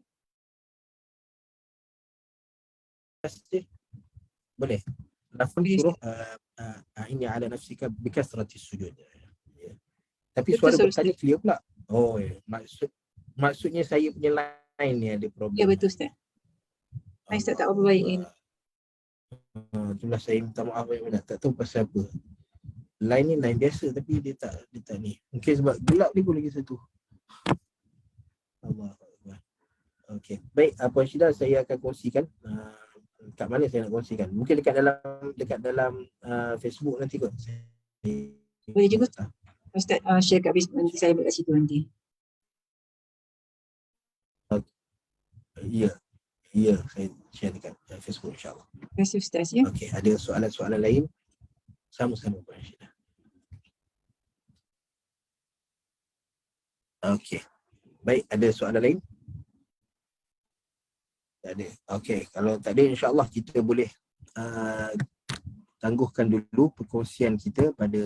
Boleh. Lafaz suruh ini ala nafsika bikasratis sujud. Tapi suara bertanya clear pula. Maksudnya saya punya line ni ada problem. Ya betul Ustaz. Ustaz tak apa baik ini. Itulah saya minta maaf banyak. Tak tahu pasal apa. Line ni line biasa tapi dia tak ni. Mungkin sebab gelap ni pun lagi satu. Allah. Baik, Puan Syida, saya akan kongsikan. Kat mana saya nak kongsikan? Mungkin dekat dalam Facebook nanti kot. Boleh juga Ustaz share kat Facebook, nanti saya buat kat situ nanti. Ya, saya share dekat Facebook insya-Allah. Terima kasih Ustaz ya. Ada soalan-soalan lain? Sama-sama Puan Syida. Baik, ada soalan lain? Tak ada. Kalau tak ada, insya-Allah kita boleh tangguhkan dulu perkongsian kita pada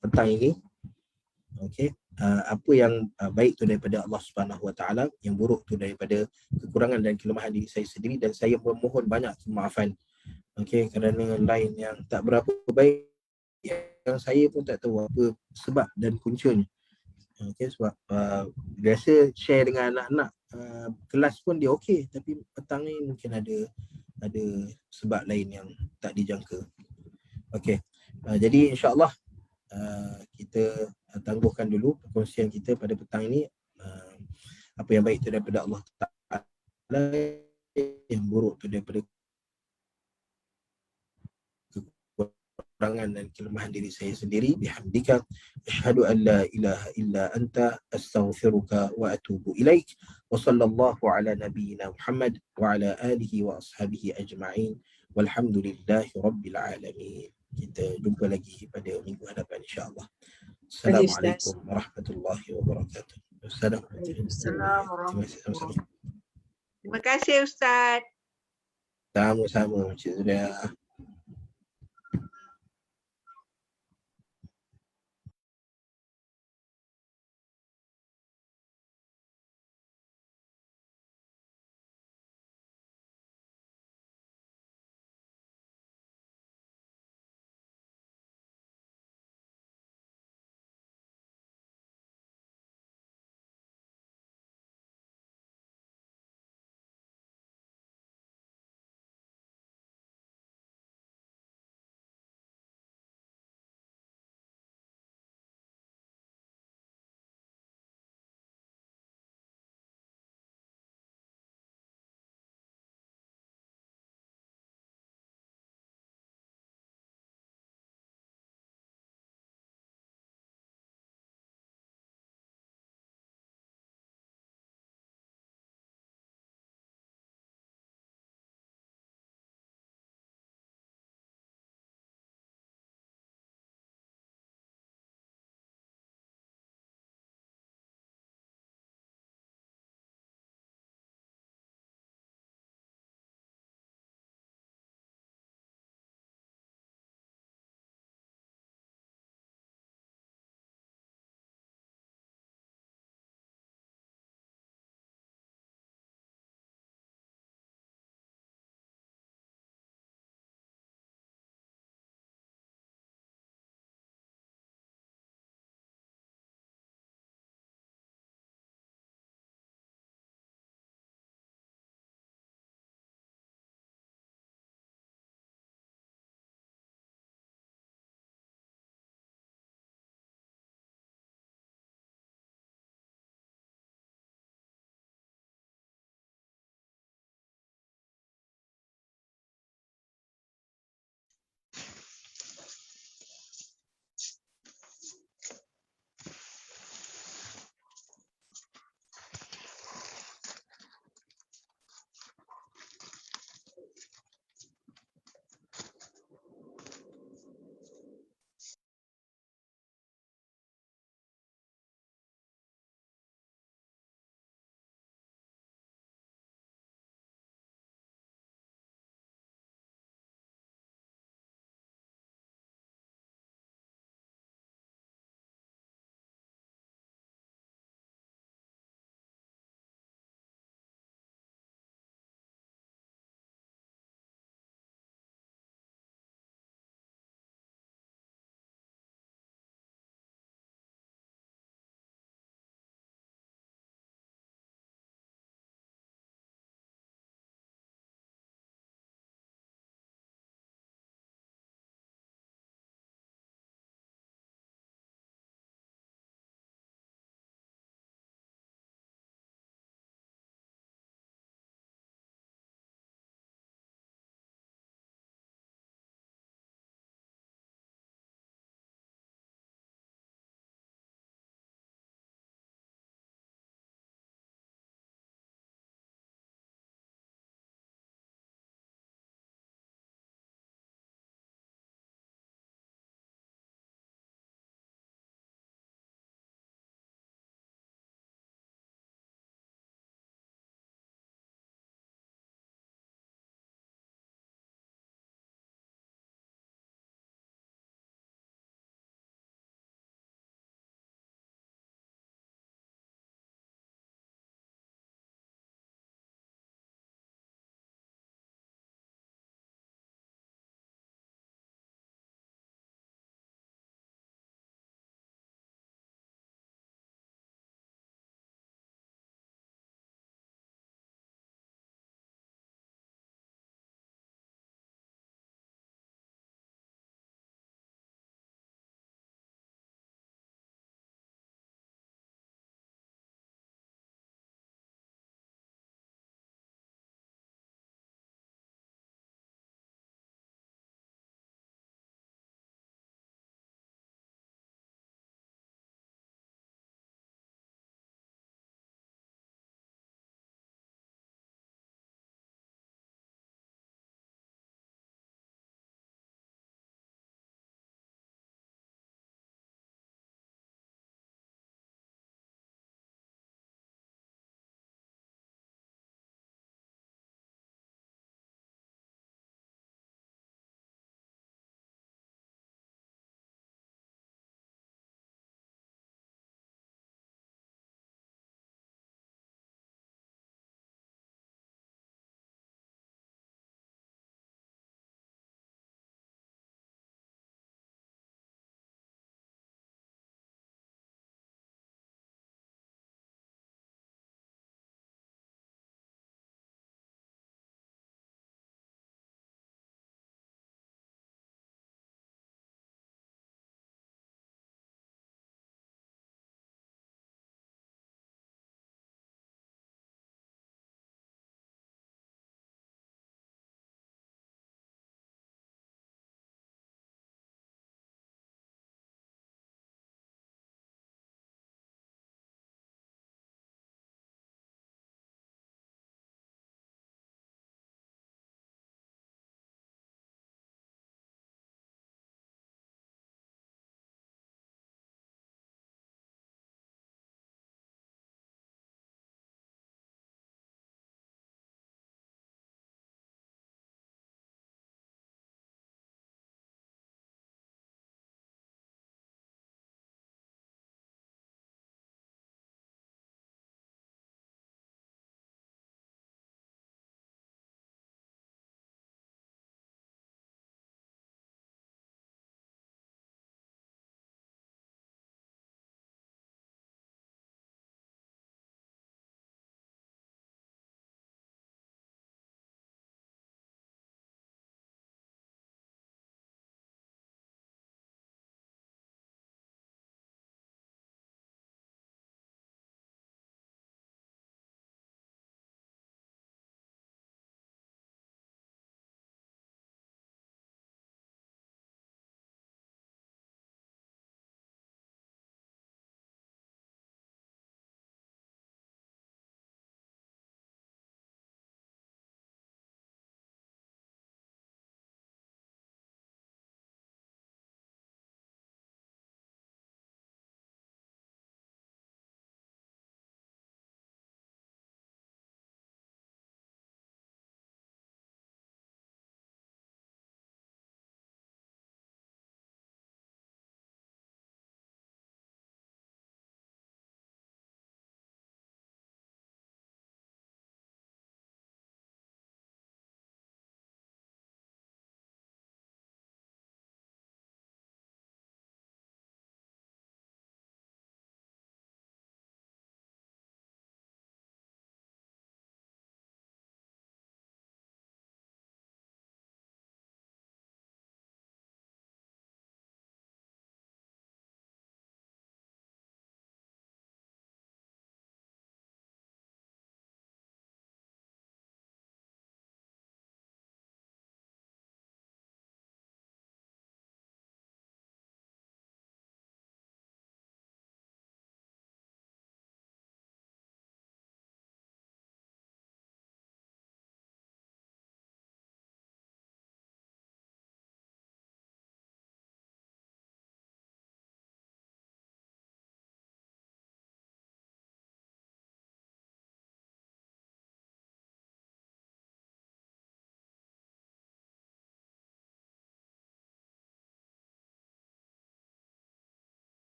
petang ini. Apa yang baik tu daripada Allah Subhanahu Wa Taala, yang buruk tu daripada kekurangan dan kelemahan diri saya sendiri, dan saya memohon banyak kemaafan kerana lain yang tak berapa baik, yang saya pun tak tahu apa sebab dan puncanya. Sebab biasa share dengan anak-anak kelas pun dia tapi petang ni mungkin ada sebab lain yang tak dijangka. Jadi insya-Allah kita tangguhkan dulu perkongsian kita pada petang ini. Apa yang baik itu daripada Allah Ta'ala, yang buruk itu daripada kekurangan dan kelemahan diri saya sendiri. Bihamdika asyhadu an la ilaha illa anta astaghfiruka wa atubu ilaik. Wa sallallahu ala nabiyyina Muhammad wa ala alihi wa ashabihi ajma'in. Walhamdulillahi rabbil alamin. Kita jumpa lagi pada minggu hadapan insya-Allah. Assalamualaikum warahmatullahi wabarakatuh. Assalamualaikum warahmatullahi wabarakatuh. Terima kasih Ustaz. Sama-sama Cik Zulia.